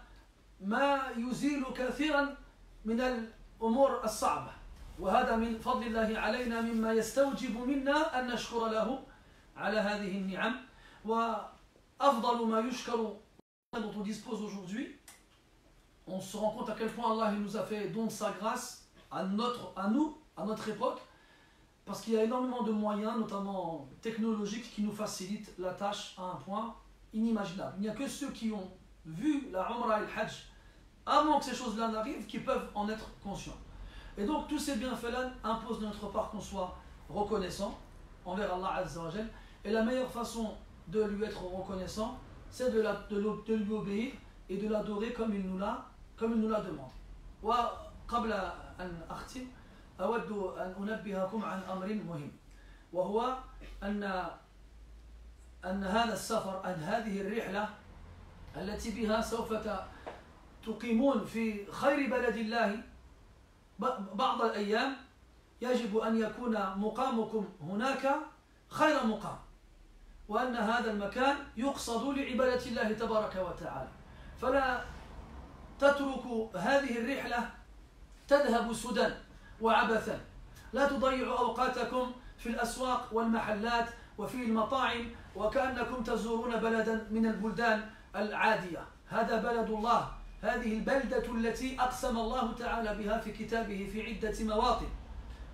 ما يزيل كثيرا من الأمور الصعبة. وهذا من فضل الله علينا مما يستوجب منا أن نشكر له على هذه النعم. وأفضل ما يشكر dont on dispose aujourd'hui, on se rend compte à quel point Allah nous a fait don de sa grâce à notre époque, parce qu'il y a énormément de moyens, notamment technologiques, qui nous facilitent la tâche à un point inimaginable. Il n'y a que ceux qui ont vu la Umrah et le Hajj avant que ces choses-là n'arrivent qui peuvent en être conscients. Et donc tous ces bienfaits-là imposent de notre part qu'on soit reconnaissant envers Allah Azza wa Jal. Et la meilleure façon de lui être reconnaissant, c'est de lui obéir et de l'adorer comme il nous l'a demandé. وقبل أن أختم أود أن أنبهكم عن أمر مهم، وهو أن هذا السفر، أن هذه الرحلة التي بها سوف تقيمون في خير بلد الله بعض الأيام، يجب أن يكون مقامكم هناك خير مقام، وأن هذا المكان يقصد لعبادة الله تبارك وتعالى. فلا تتركوا هذه الرحلة تذهب سدى وعبثا، لا تضيعوا أوقاتكم في الأسواق والمحلات وفي المطاعم وكأنكم تزورون بلدا من البلدان العادية. هذا بلد الله، هذه البلدة التي أقسم الله تعالى بها في كتابه في عدة مواطن،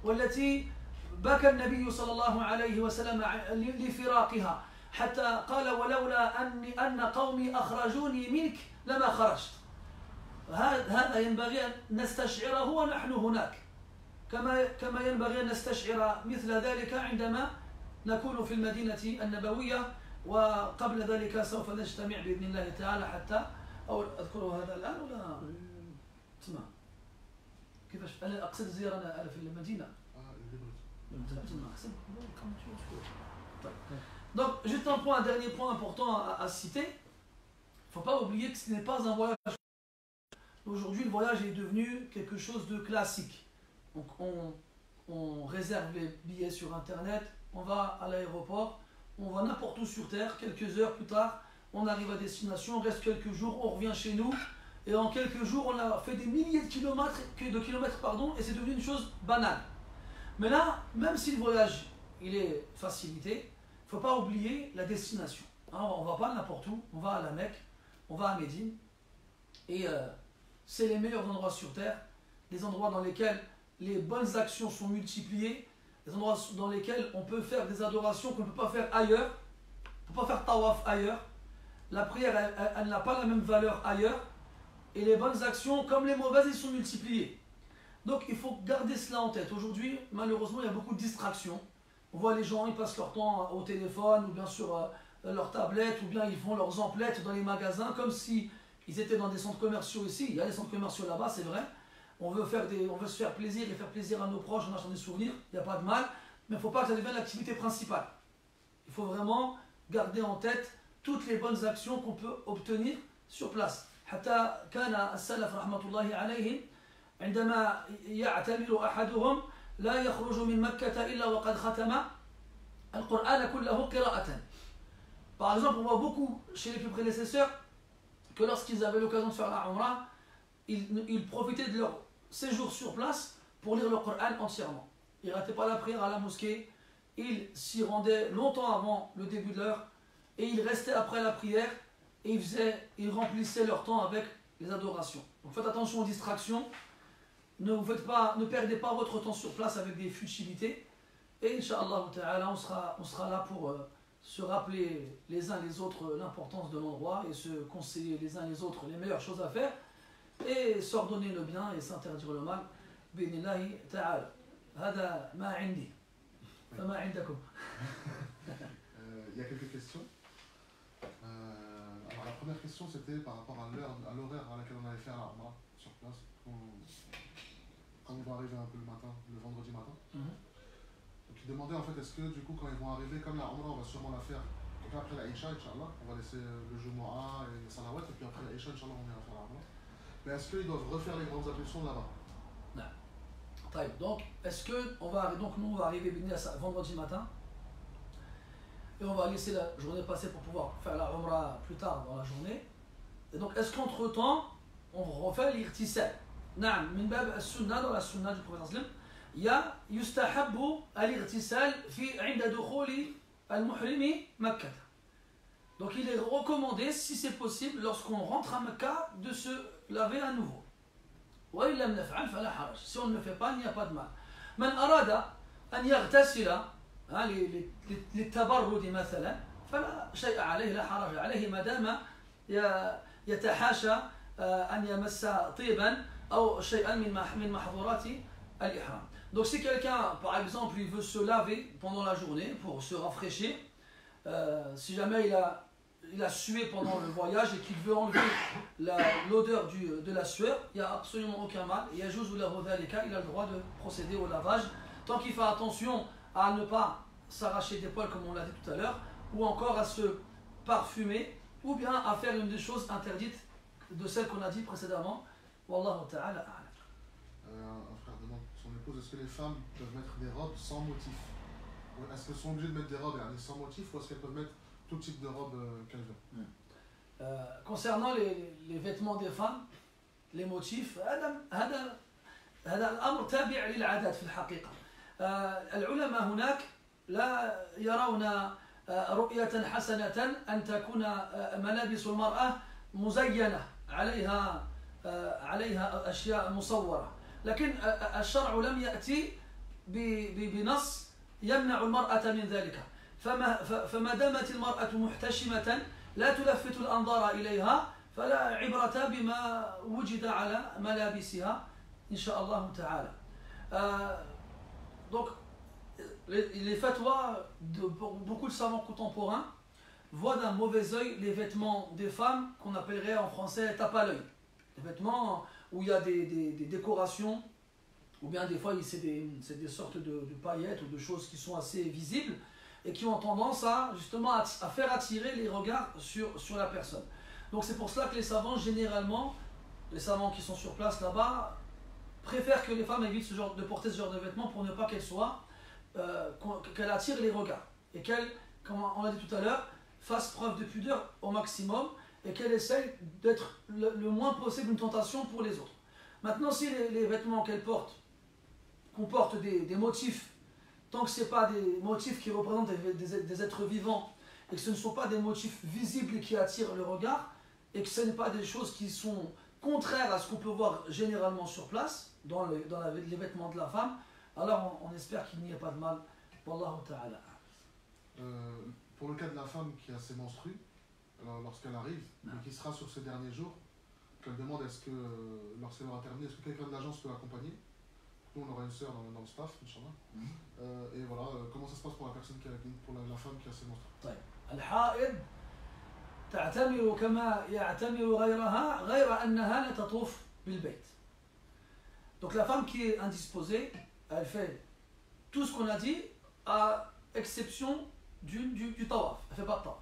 والتي بكى النبي صلى الله عليه وسلم لفراقها، حتى قال ولولا أن قومي أخرجوني منك لما خرجت. هذا ينبغي أن نستشعره ونحن هناك، كما ينبغي أن نستشعر مثل ذلك عندما نكون في المدينة النبوية. وقبل ذلك سوف نجتمع بإذن الله تعالى حتى أو أذكر هذا الآن ولا تسمع كيفاش أنا أقصد زيارة أنا في المدينة. Donc, juste un dernier point important à citer. Il ne faut pas oublier que ce n'est pas un voyage. Aujourd'hui, le voyage est devenu quelque chose de classique. Donc, on réserve les billets sur Internet, on va à l'aéroport, on va n'importe où sur Terre, quelques heures plus tard, on arrive à destination, on reste quelques jours, on revient chez nous, et en quelques jours, on a fait des milliers de kilomètres, et c'est devenu une chose banale. Mais là, même si le voyage il est facilité, il ne faut pas oublier la destination. Hein, on ne va pas n'importe où, on va à la Mecque, on va à Médine, et c'est les meilleurs endroits sur Terre, des endroits dans lesquels les bonnes actions sont multipliées, des endroits dans lesquels on peut faire des adorations qu'on ne peut pas faire ailleurs, on ne peut pas faire tawaf ailleurs, la prière elle n'a pas la même valeur ailleurs, et les bonnes actions comme les mauvaises elles sont multipliées. Donc il faut garder cela en tête. Aujourd'hui, malheureusement, il y a beaucoup de distractions. On voit les gens, ils passent leur temps au téléphone, ou bien sur leur tablette, ou bien ils font leurs emplettes dans les magasins, comme si ils étaient dans des centres commerciaux ici. Il y a des centres commerciaux là-bas, c'est vrai. On veut se faire plaisir et faire plaisir à nos proches en achetant des souvenirs, il n'y a pas de mal, mais il ne faut pas que ça devienne l'activité principale. Il faut vraiment garder en tête toutes les bonnes actions qu'on peut obtenir sur place. حتى كان السلف رحمة الله عليهم عندما يعتمر أحدهم لا يخرج من مكة إلا وقد ختم القرآن كله قراءة. Par exemple, on voit beaucoup chez les plus prédécesseurs que lorsqu'ils avaient l'occasion de faire la Umrah, ils profitaient de leur séjour sur place pour lire le Coran entièrement. Ils ne rataient pas la prière à la mosquée, ils s'y rendaient longtemps avant le début de l'heure et ils restaient après la prière et ils remplissaient leur temps avec les adorations. Donc faites attention aux distractions, ne perdez pas votre temps sur place avec des futilités et Inch'Allah ta'ala on sera là pour se rappeler les uns les autres l'importance de l'endroit et se conseiller les uns les autres les meilleures choses à faire et s'ordonner le bien et s'interdire le mal. B'idhnillahi ta'ala. Hada ma 'indi. Fama 'indakum. Il y a quelques questions. Alors la première question c'était par rapport à l'horaire à laquelle on allait faire la Umrah sur place. Quand ils vont arriver un peu le matin, le vendredi matin. Donc ils demandaient en fait est-ce que du coup quand ils vont arriver, comme la Umrah on va sûrement la faire donc après la Isha Inch'Allah, on va laisser le Jumu'ah et les Salawat et puis après la Isha Inch'Allah on ira faire la Umrah. Mais est-ce qu'ils doivent refaire les grandes ablutions là-bas? Non. Donc, est-ce que nous on va arriver vendredi matin et on va laisser la journée passer pour pouvoir faire la Umrah plus tard dans la journée. Et donc, est-ce qu'entre temps on refait l'irtisal? Non, min bab as-sunnah, dans la sunnah du prophète sallam, il y a yustahabbu al-irtisal fi 'inda dukhuli al-muhrimi Makkah. Donc il est recommandé, si c'est possible, lorsqu'on rentre à Mecca, de se laver à nouveau. Si on ne le fait pas, il n'y a pas de mal. من أراد أن يغتسل للتبرد مثلا فلا شيء عليه لا حرج عليه ما دام يتحاشى أن يمس طيبا أو شيئا من محظورات al-ihram. Donc si quelqu'un, par exemple, il veut se laver pendant la journée pour se rafraîchir, si jamais il a sué pendant le voyage et qu'il veut enlever l'odeur de la sueur, il n'y a absolument aucun mal. Il a le droit de procéder au lavage, tant qu'il fait attention à ne pas s'arracher des poils comme on l'a dit tout à l'heure, ou encore à se parfumer, ou bien à faire une des choses interdites de celles qu'on a dit précédemment. Wallahu ta'ala a'lam. Un frère demande son épouse, est-ce que les femmes peuvent mettre des robes sans motif? Est-ce qu'elles sont obligées de mettre des robes sans motif, ou est-ce qu'elles peuvent mettre tout type de robe qu'elles veulent? Concernant les vêtements des femmes, les motifs, هذا الأمر تابع للعادات في الحقيقة. العلماء هناك لا يرون رؤية حسنة أن تكون ملابس المرأة مزينة عليها أشياء مصورة، لكن الشرع لم يأتي بنص يمنع المرأة من ذلك، فما دامت المرأة محتشمة لا تلفت الأنظار إليها فلا عبرة بما وجد على ملابسها إن شاء الله تعالى. Donc les fatwas de beaucoup de savants contemporains voient d'un mauvais œil les vêtements des femmes qu'on appellerait en français tape à l'œil. Des vêtements où il y a des décorations, ou bien des fois c'est des sortes de paillettes ou de choses qui sont assez visibles et qui ont tendance justement à faire attirer les regards sur la personne. Donc c'est pour cela que les savants, généralement, les savants qui sont sur place là-bas, préfèrent que les femmes évitent de porter ce genre de vêtements pour ne pas qu'elle attire les regards et qu'elle, comme on l'a dit tout à l'heure, fasse preuve de pudeur au maximum et qu'elle essaye d'être le moins possible une tentation pour les autres. Maintenant, si les vêtements qu'elle porte comportent des motifs, tant que ce n'est pas des motifs qui représentent des êtres vivants et que ce ne sont pas des motifs visibles qui attirent le regard et que ce n'est pas des choses qui sont contraires à ce qu'on peut voir généralement sur place dans les vêtements de la femme, alors on espère qu'il n'y ait pas de mal. Wallahu ta'ala. Pour le cas de la femme qui a ses menstrues, lorsqu'elle arrive, et qui sera sur ces derniers jours, qu'elle demande est-ce que, lorsqu'elle aura terminé, est-ce que quelqu'un de l'agence peut l'accompagner? Nous, on aura une sœur dans le staff, Inch'Allah. Et voilà, comment ça se passe pour la personne pour la femme qui a ses menstrues? الحائض تعتمر كما يعتمر غيرها غير أنها لا تطوف بالبيت. Donc la femme qui est indisposée, elle fait tout ce qu'on a dit, à exception du tawaf. Elle ne fait pas de tawaf.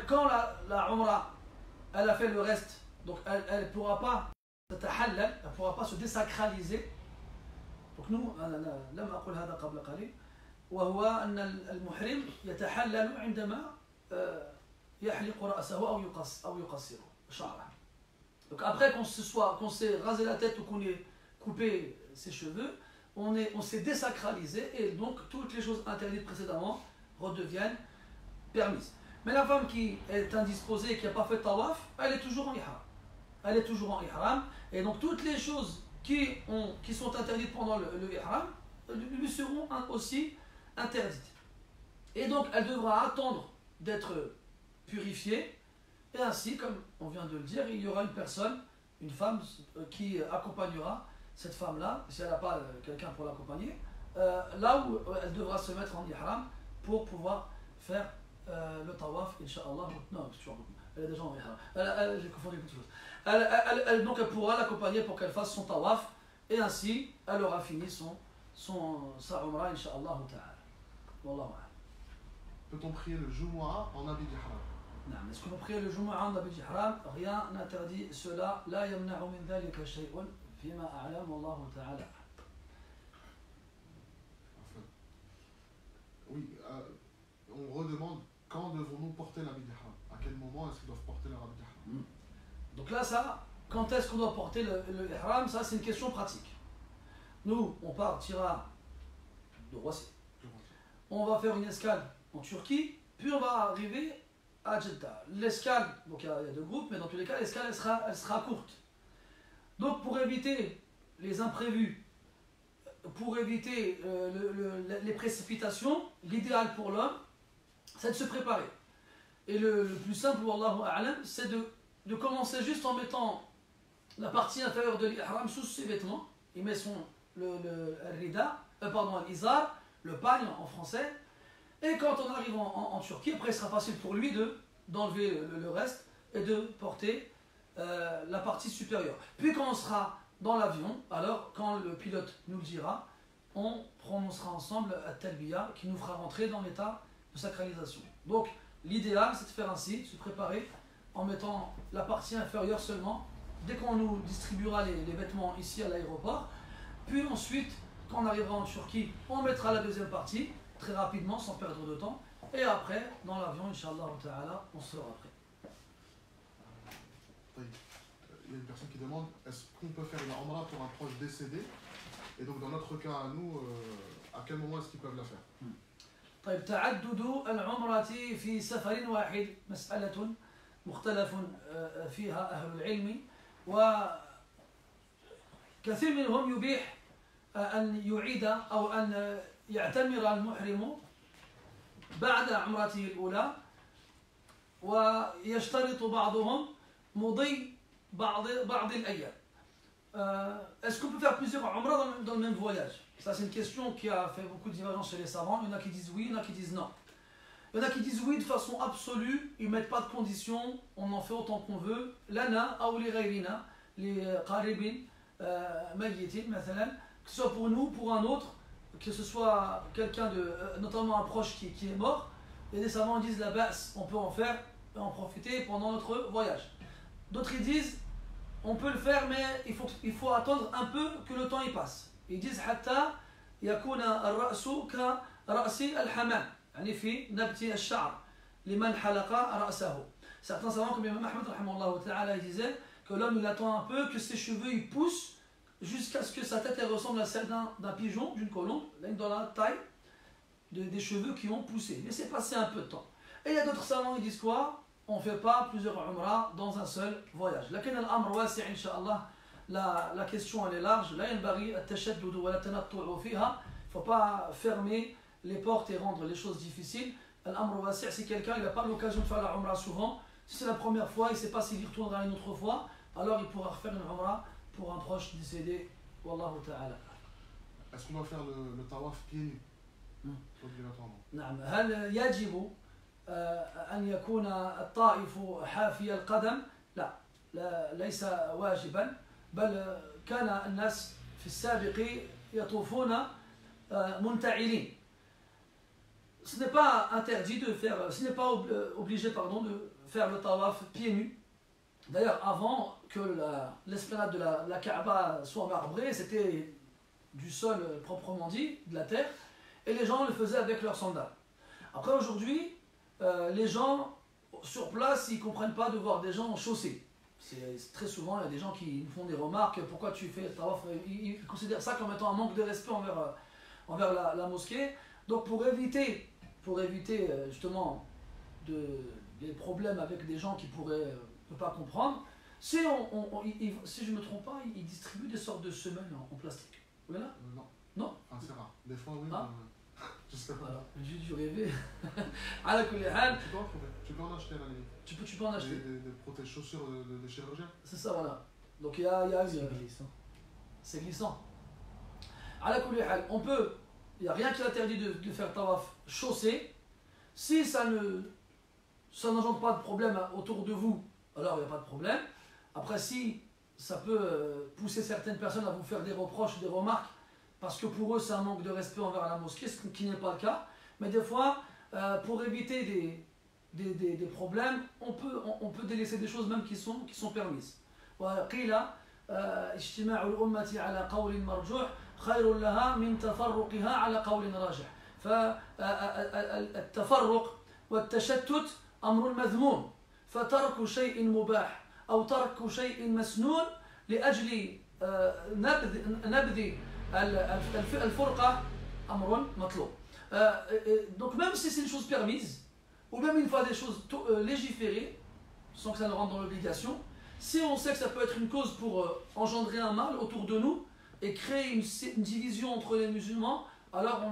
Quand la umrah, elle a fait le reste, donc elle ne pourra pas se désacraliser. Donc nous, لم أقل هذا قبل قليل، وهو أن المحرم يتحلل عندما يحلق رأسه أو يقصر شعره. Donc après qu'on s'est rasé la tête ou qu'on ait coupé ses cheveux, on s'est désacralisé et donc toutes les choses interdites précédemment redeviennent permises. Mais la femme qui est indisposée et qui n'a pas fait tawaf, elle est toujours en ihram. Elle est toujours en ihram et donc toutes les choses qui sont interdites pendant le ihram lui seront aussi interdites. Et donc elle devra attendre d'être purifiée. Et ainsi, comme on vient de le dire, il y aura une femme qui accompagnera cette femme-là, si elle n'a pas quelqu'un pour l'accompagner, là où elle devra se mettre en ihram pour pouvoir faire le tawaf, Inch'Allah. Non, elle est déjà en ihram. J'ai confondu quelque chose. Donc elle pourra l'accompagner pour qu'elle fasse son tawaf, et ainsi elle aura fini sa umrah, Inch'Allah ta'ala. Wallahu a'lam. Peut-on prier le Jumu'ah en habit d'ihram? Est-ce qu'on prie le Jumu'ah en habit d'ihram? Rien n'interdit cela. La yamna'u min dhalika shay'un fima a'lam wallahu ta'ala. Oui, on redemande quand devons-nous porter l'habit d'ihram? À quel moment est-ce qu'ils doivent porter leur habit d'ihram? Donc là, quand est-ce qu'on doit porter le ihram? Ça, c'est une question pratique. Nous, on partira de Roissy. On va faire une escale en Turquie, puis on va arriver à Jeddah. L'escale, donc il y a deux groupes, mais dans tous les cas, l'escale, elle sera courte. Donc pour éviter les imprévus, pour éviter les précipitations, l'idéal pour l'homme, c'est de se préparer. Et le plus simple, wallahu a'lam, c'est de commencer juste en mettant la partie inférieure de l'ihram sous ses vêtements, il met le rida, l'izar, le pagne en français. Et quand on arrive en Turquie, après il sera facile pour lui d'enlever le reste et de porter la partie supérieure. Puis quand on sera dans l'avion, alors quand le pilote nous le dira, on prononcera ensemble At-Talbiya qui nous fera rentrer dans l'état de sacralisation. Donc l'idéal c'est de faire ainsi, de se préparer en mettant la partie inférieure seulement dès qu'on nous distribuera les vêtements ici à l'aéroport. Puis ensuite, quand on arrivera en Turquie, on mettra la deuxième partie très rapidement sans perdre de temps. Et après, dans l'avion, Inch'Allah ta'ala, on sera prêt. Il y a une personne qui demande est-ce qu'on peut faire une Umrah pour un proche décédé? Et donc, dans notre cas à nous, à quel moment est-ce qu'ils peuvent la faire? طيب تعدد العمرة في سفر واحد مسألة مختلف فيها أهل العلم وكثير منهم يبيح أن يعيد أو أن يعتمر المحرم بعد عمرته الأولى ويشترط بعضهم مضي بعض الأيام. Est-ce qu'on peut faire plusieurs umrah dans le même voyage? Ça c'est une question qui a fait beaucoup de divergences chez les savants. Il y en a qui disent oui, il y en a qui disent non. Il y en a qui disent oui de façon absolue, ils ne mettent pas de conditions, on en fait autant qu'on veut. Lana ou les ghayrina, les qaribin, mayyitin, que ce soit pour nous, pour un autre, que ce soit quelqu'un de, notamment un proche qui est mort. Et des savants disent la basse, on peut en faire et en profiter pendant notre voyage. D'autres ils disent on peut le faire mais il faut attendre un peu que le temps y passe. Ils disent hatta yakuna ar-ra'su ka ra'si al-hamam. يعني في نبت الشعر لمن حلق رأسه. Certains savants comme Imam Ahmed rahimahullah ta'ala disaient que l'homme il attend un peu que ses cheveux ils poussent jusqu'à ce que sa tête elle ressemble à celle d'un pigeon, d'une colombe, dans la taille des cheveux qui ont poussé. Mais c'est passé un peu de temps. Et il y a d'autres savants qui disent quoi? On ne fait pas plusieurs umrah dans un seul voyage. Lakin al-amr wasi' incha'Allah. La question elle est large. La yanbaghi at-tashaddud wa la tanattu'u fiha. Il ne faut pas fermer les portes et rendre les choses difficiles. Al-amr wasi', si quelqu'un n'a pas l'occasion de faire la umrah souvent, si c'est la première fois, il ne sait pas s'il y retournera une autre fois, alors il pourra refaire une umrah pour un proche décédé. Wallahu ta'ala. Est-ce qu'on doit faire le tawaf pieds nus? Obligatoirement. نعم. هل يجب أن يكون الطائف حافي القدم؟ لا ليس واجبا بل كان الناس في السابق يطوفون منتعلين. Ce n'est pas interdit de faire, ce n'est pas obligé pardon, de faire le tawaf pieds nus. D'ailleurs, avant que l'esplanade de la Kaaba soit marbrée, c'était du sol proprement dit, de la terre, et les gens le faisaient avec leurs sandales. Après aujourd'hui, les gens sur place, ils ne comprennent pas de voir des gens en chaussée. C'est très souvent, il y a des gens qui nous font des remarques, pourquoi tu fais le tawaf, ils considèrent ça comme étant un manque de respect envers la mosquée. Donc pour éviter justement des problèmes avec des gens qui pourraient ne pas comprendre, si je ne me trompe pas, ils distribuent des sortes de semelles en plastique. Voilà. Non. Non. Enfin, c'est rare. Des fois, oui. Ah. Je sais pas. Voilà, j'ai dû rêver. À la Kulihal. Tu peux en acheter à la limite. Tu peux en acheter. Des protège-chaussures de chirurgien. C'est ça, voilà. Donc il y a c'est glissant. À la Kulihal, il n'y a rien qui interdit de faire tawaf chaussé. Si ça n'engendre pas de problème autour de vous, alors il n'y a pas de problème. Après, si ça peut pousser certaines personnes à vous faire des reproches, des remarques, parce que pour eux c'est un manque de respect envers la mosquée, ce qui n'est pas le cas. Mais des fois, pour éviter des problèmes, on peut délaisser des choses même qui sont permises. وقيل اجتماع الأمة على قول مرجوح خير لها من تفرقها على قول راجح. فالتفرق والتشتت أمر مذموم. فترك شيء مباح أو ترك شيء مسنون لأجل نبذ الفرقة أمر مطلوب. Donc même si c'est une chose permise, ou même une fois des choses légiférées, sans que ça ne rentre dans l'obligation, si on sait que ça peut être une cause pour engendrer un mal autour de nous et créer une division entre les musulmans, alors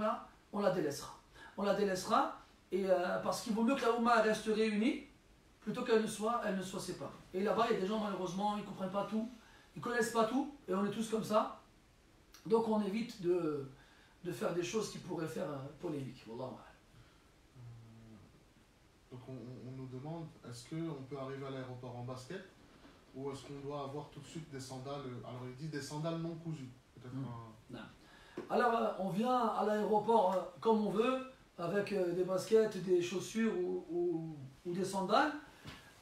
on la délaissera. On la délaissera et, parce qu'il vaut mieux que la Oumma reste réunie plutôt qu'elle ne soit séparée. Et là-bas, il y a des gens malheureusement, ils ne comprennent pas tout, ils ne connaissent pas tout, et on est tous comme ça. Donc on évite de faire des choses qui pourraient faire polémique. Wallahu a'lam. Donc on nous demande, est-ce qu'on peut arriver à l'aéroport en basket ou est-ce qu'on doit avoir tout de suite des sandales, alors il dit des sandales non cousues, peut-être Non. Alors on vient à l'aéroport comme on veut, avec des baskets, des chaussures ou des sandales.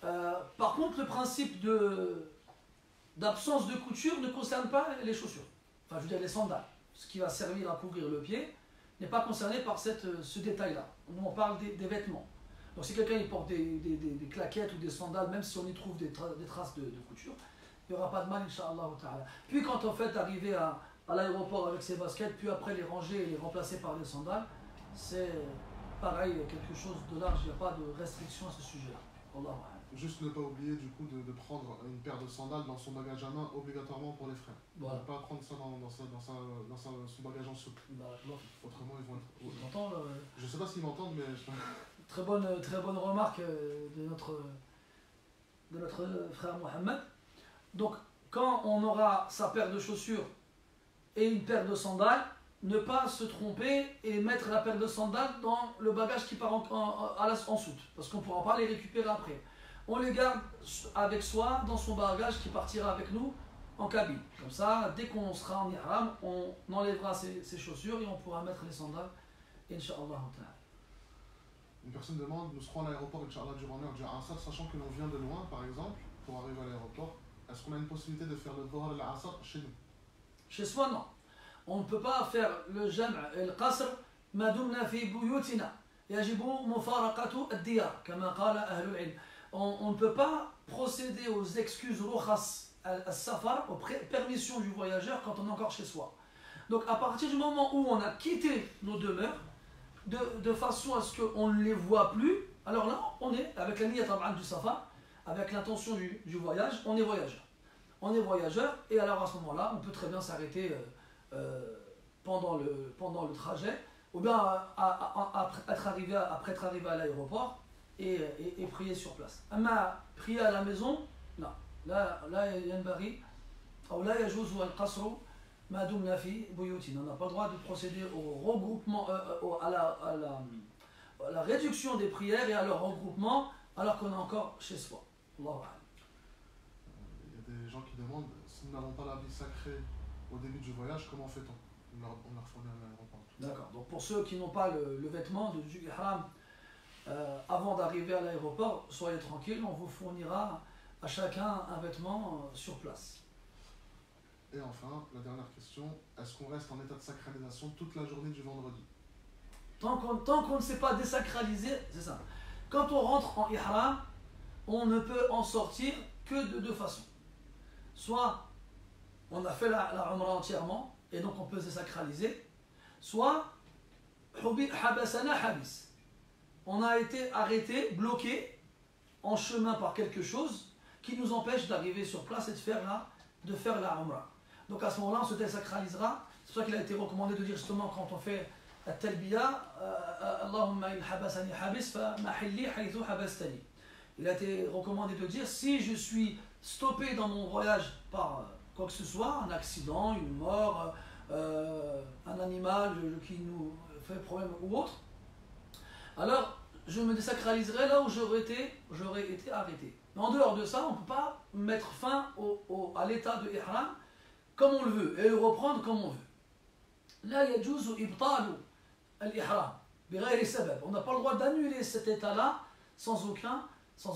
Par contre, le principe d'absence de couture ne concerne pas les chaussures. Enfin, je veux dire les sandales. Ce qui va servir à couvrir le pied n'est pas concerné par ce détail-là. Nous, on parle des vêtements. Donc si quelqu'un il porte des claquettes ou des sandales, même si on y trouve des traces de couture, il n'y aura pas de mal, Inch'Allah ta'ala. Puis quand on fait arriver à l'aéroport avec ses baskets, puis après les ranger et les remplacer par des sandales, c'est pareil, quelque chose de large, il n'y a pas de restriction à ce sujet-là. Juste ne pas oublier du coup de prendre une paire de sandales dans son bagage à main obligatoirement pour les frères. Voilà. Ne pas prendre ça dans son bagage en souple. Autrement ils vont être... Je ne sais pas s'ils m'entendent mais... Très bonne remarque de notre frère Mohamed. Donc quand on aura sa paire de chaussures et une paire de sandales, ne pas se tromper et mettre la paire de sandales dans le bagage qui part en soute, parce qu'on ne pourra pas les récupérer après. On les garde avec soi dans son bagage qui partira avec nous en cabine. Comme ça, dès qu'on sera en ihram, on enlèvera ses chaussures et on pourra mettre les sandales, Inch'Allah. Une personne demande, nous serons à l'aéroport, Inch'Allah, durant l'heure du Asr, sachant que l'on vient de loin, par exemple, pour arriver à l'aéroport, est-ce qu'on a une possibilité de faire le Dhuhr et l'Asr chez nous? Chez soi, non. On ne peut pas faire le jam' et le qasr ما دمنا في بيوتنا يجب مفارقة الديار كما قال أهل العلم. On ne peut pas procéder aux excuses rukhas al-safar, aux permissions du voyageur quand on est encore chez soi. Donc à partir du moment où on a quitté nos demeures, de façon à ce qu'on ne les voit plus, alors là on est avec la niyat du safar, avec l'intention du voyage, on est voyageur. On est voyageur et alors à ce moment-là on peut très bien s'arrêter pendant le trajet ou bien après être arrivé à l'aéroport et prier sur place. Mais prier à la maison, non. Là ينبغي أو لا يجوز القصر ما دمنا في بيوتنا. On n'a pas le droit de procéder au regroupement, à la réduction des prières et à leur regroupement alors qu'on est encore chez soi. Allahu a'lam. Il y a des gens qui demandent, si nous n'avons pas l'habit sacré au début du voyage, comment fait-on? On leur fournit à l'aéroport. D'accord. Donc pour ceux qui n'ont pas le vêtement du ihram avant d'arriver à l'aéroport, soyez tranquille, on vous fournira à chacun un vêtement sur place. Et enfin, la dernière question, est-ce qu'on reste en état de sacralisation toute la journée du vendredi? Tant qu'on ne s'est pas désacralisé, c'est ça. Quand on rentre en ihram, on ne peut en sortir que de deux façons. Soit on a fait la umrah entièrement, et donc on peut se désacraliser, soit habasana habis. On a été arrêté, bloqué en chemin par quelque chose qui nous empêche d'arriver sur place et de faire la umrah. Donc à ce moment-là, on se désacralisera. C'est pour ça qu'il a été recommandé de dire justement quand on fait la talbiya, Allahumma in habasani habis fa mahilli haythu habastani. Il a été recommandé de dire si je suis stoppé dans mon voyage par quoi que ce soit, un accident, une mort, un animal qui nous fait problème ou autre, alors je me désacraliserai là où j'aurais été arrêté. Mais en dehors de ça, on ne peut pas mettre fin à l'état de ihram comme on le veut et le reprendre comme on veut. Là, yajuzu ibtalu al-ihram bighayri sabab. On n'a pas le droit d'annuler cet état-là sans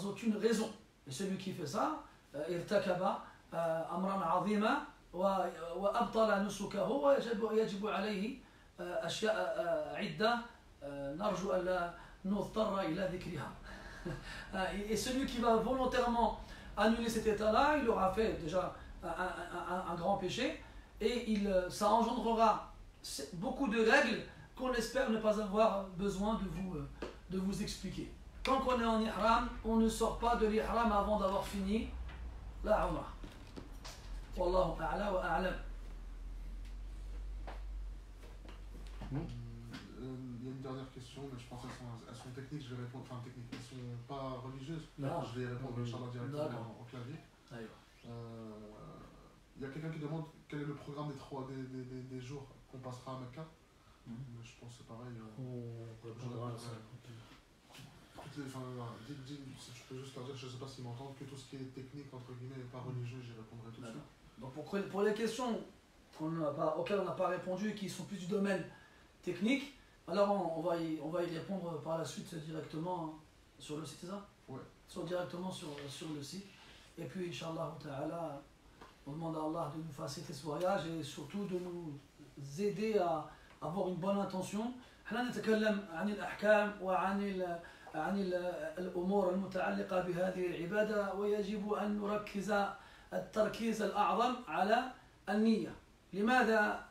aucune raison. Et celui qui fait ça, irtakaba amran azima wa abtala nusukahu wa yajibu alayhi ashya'a idda narju an la nudtarra ila dhikriha. Et celui qui va volontairement annuler cet état-là, il aura fait déjà un grand péché et ça engendrera beaucoup de règles qu'on espère ne pas avoir besoin de vous expliquer. Tant qu'on est en ihram, on ne sort pas de l'ihram avant d'avoir fini la umrah. Wallahu a'la wa a'lam. Il y a une dernière question, mais je pense qu'elles sont techniques, je vais répondre, enfin techniques, elles sont pas religieuses, Non. je vais répondre Inch'Allah directement en clavier. y a quelqu'un qui demande quel est le programme des jours qu'on passera à Mecca. Mais je pense que c'est pareil. On répondra à ça. Si je peux juste leur dire, je ne sais pas s'ils m'entendent, que tout ce qui est technique, entre guillemets, et pas religieux, j'y répondrai tout de suite. Donc pour les questions auxquelles on n'a pas répondu, qui sont plus du domaine technique, alors on va y répondre par la suite directement sur le site, c'est ça? Ouais. Directement sur le site. Et puis, Inch'Allah Ta'ala, on demande à Allah de nous faciliter ce voyage et surtout de nous aider à avoir une bonne intention. احنا نتكلم عن الأحكام عن الأمور المتعلقة بهذه العبادة، ويجب أن نركز التركيز الأعظم على النية. لماذا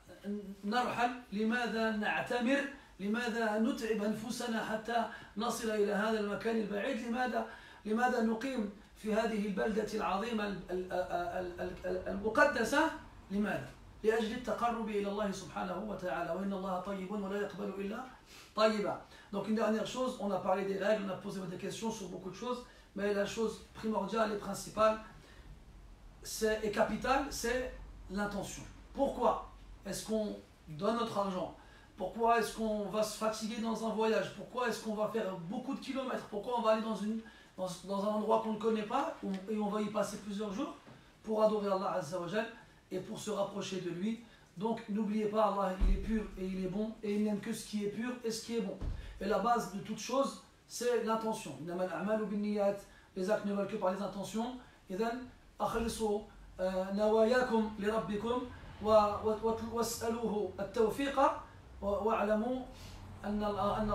نرحل؟ لماذا نعتمر؟ لماذا نتعب أنفسنا حتى نصل إلى هذا المكان البعيد؟ لماذا نقيم في هذه البلدة العظيمة المقدسة؟ لماذا؟ لأجل التقرب إلى الله سبحانه وتعالى. وإن الله طيب ولا يقبل إلا طيبا. Donc une dernière chose, on a parlé des règles, on a posé des questions sur beaucoup de choses, mais la chose primordiale et principale et capitale, c'est l'intention. Pourquoi est-ce qu'on donne notre argent? Pourquoi est-ce qu'on va se fatiguer dans un voyage? Pourquoi est-ce qu'on va faire beaucoup de kilomètres? Pourquoi on va aller dans un endroit qu'on ne connaît pas et on va y passer plusieurs jours pour adorer Allah Azza wa Jal et pour se rapprocher de lui? Donc n'oubliez pas, Allah il est pur et il est bon et il n'aime que ce qui est pur et ce qui est bon. Et la base de toute chose, c'est l'intention. Les actes ne valent que par les intentions. إذن أخلصوا نواياكم لربكم واسألوه التوفيق واعلموا أن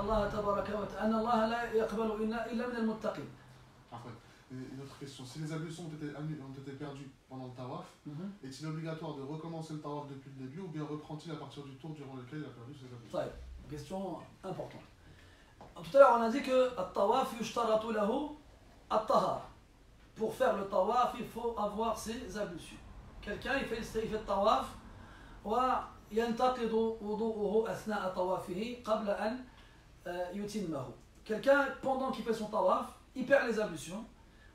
الله تبارك وتعالى أن الله لا يقبل إلا من المتقين. Après, une autre question. Si les ablutions ont été perdues pendant le tawaf, est-il obligatoire de recommencer le tawaf depuis le début ou bien reprend-il à partir du tour durant lequel il a perdu ses ablutions? Question importante. Tout à l'heure, on a dit que le tawaf yushtaratu lahu at-tahara. Pour faire le tawaf, il faut avoir ses ablutions. Quelqu'un il fait le tawaf وينتقض وضوءه أثناء طوافه قبل أن يتمه. Quelqu'un, pendant qu'il fait son tawaf, il perd les ablutions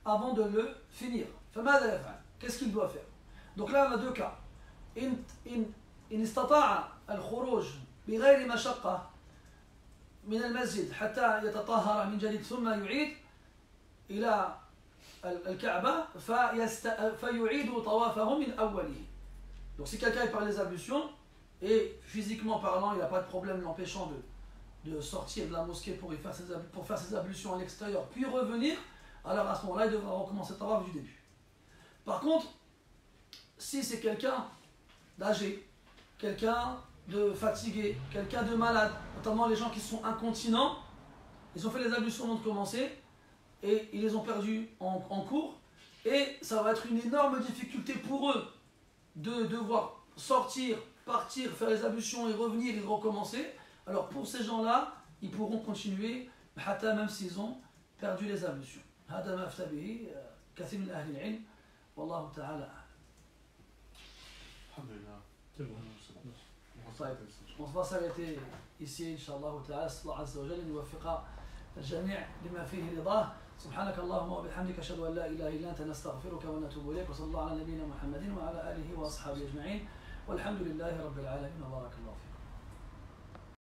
avant de le finir. فماذا يفعل? Qu'est-ce qu'il doit faire? Donc là, on a deux cas. إن استطاع الخروج بغير مشقة من المسجد حتى يتطهر من جديد ثم يعيد إلى الكعبة فيعيد طوافه من أوله. Donc si quelqu'un perd les ablutions et physiquement parlant il n'y a pas de problème l'empêchant de sortir de la mosquée pour faire ses ablutions à l'extérieur puis revenir, alors à ce moment-là il devra recommencer le tawaf du début. Par contre, si c'est quelqu'un d'âgé, quelqu'un de fatigué, quelqu'un de malade, notamment les gens qui sont incontinents, ils ont fait les ablutions avant de commencer et ils les ont perdus en cours et ça va être une énorme difficulté pour eux de devoir sortir, partir, faire les ablutions et revenir et recommencer. Alors pour ces gens-là, ils pourront continuer même s'ils ont perdu les ablutions. هذا ما أفتى به كثير من أهل العلم والله تعالى. طيب on va s'arrêter ici إن شاء الله تعالى. أسأل الله عز وجل أن يوفق الجميع لما فيه رضاه. سبحانك اللهم وبحمدك أشهد أن لا إله إلا أنت نستغفرك ونتوب إليك وصلى الله على نبينا محمد وعلى آله وأصحابه أجمعين والحمد لله رب العالمين وبارك الله فيك.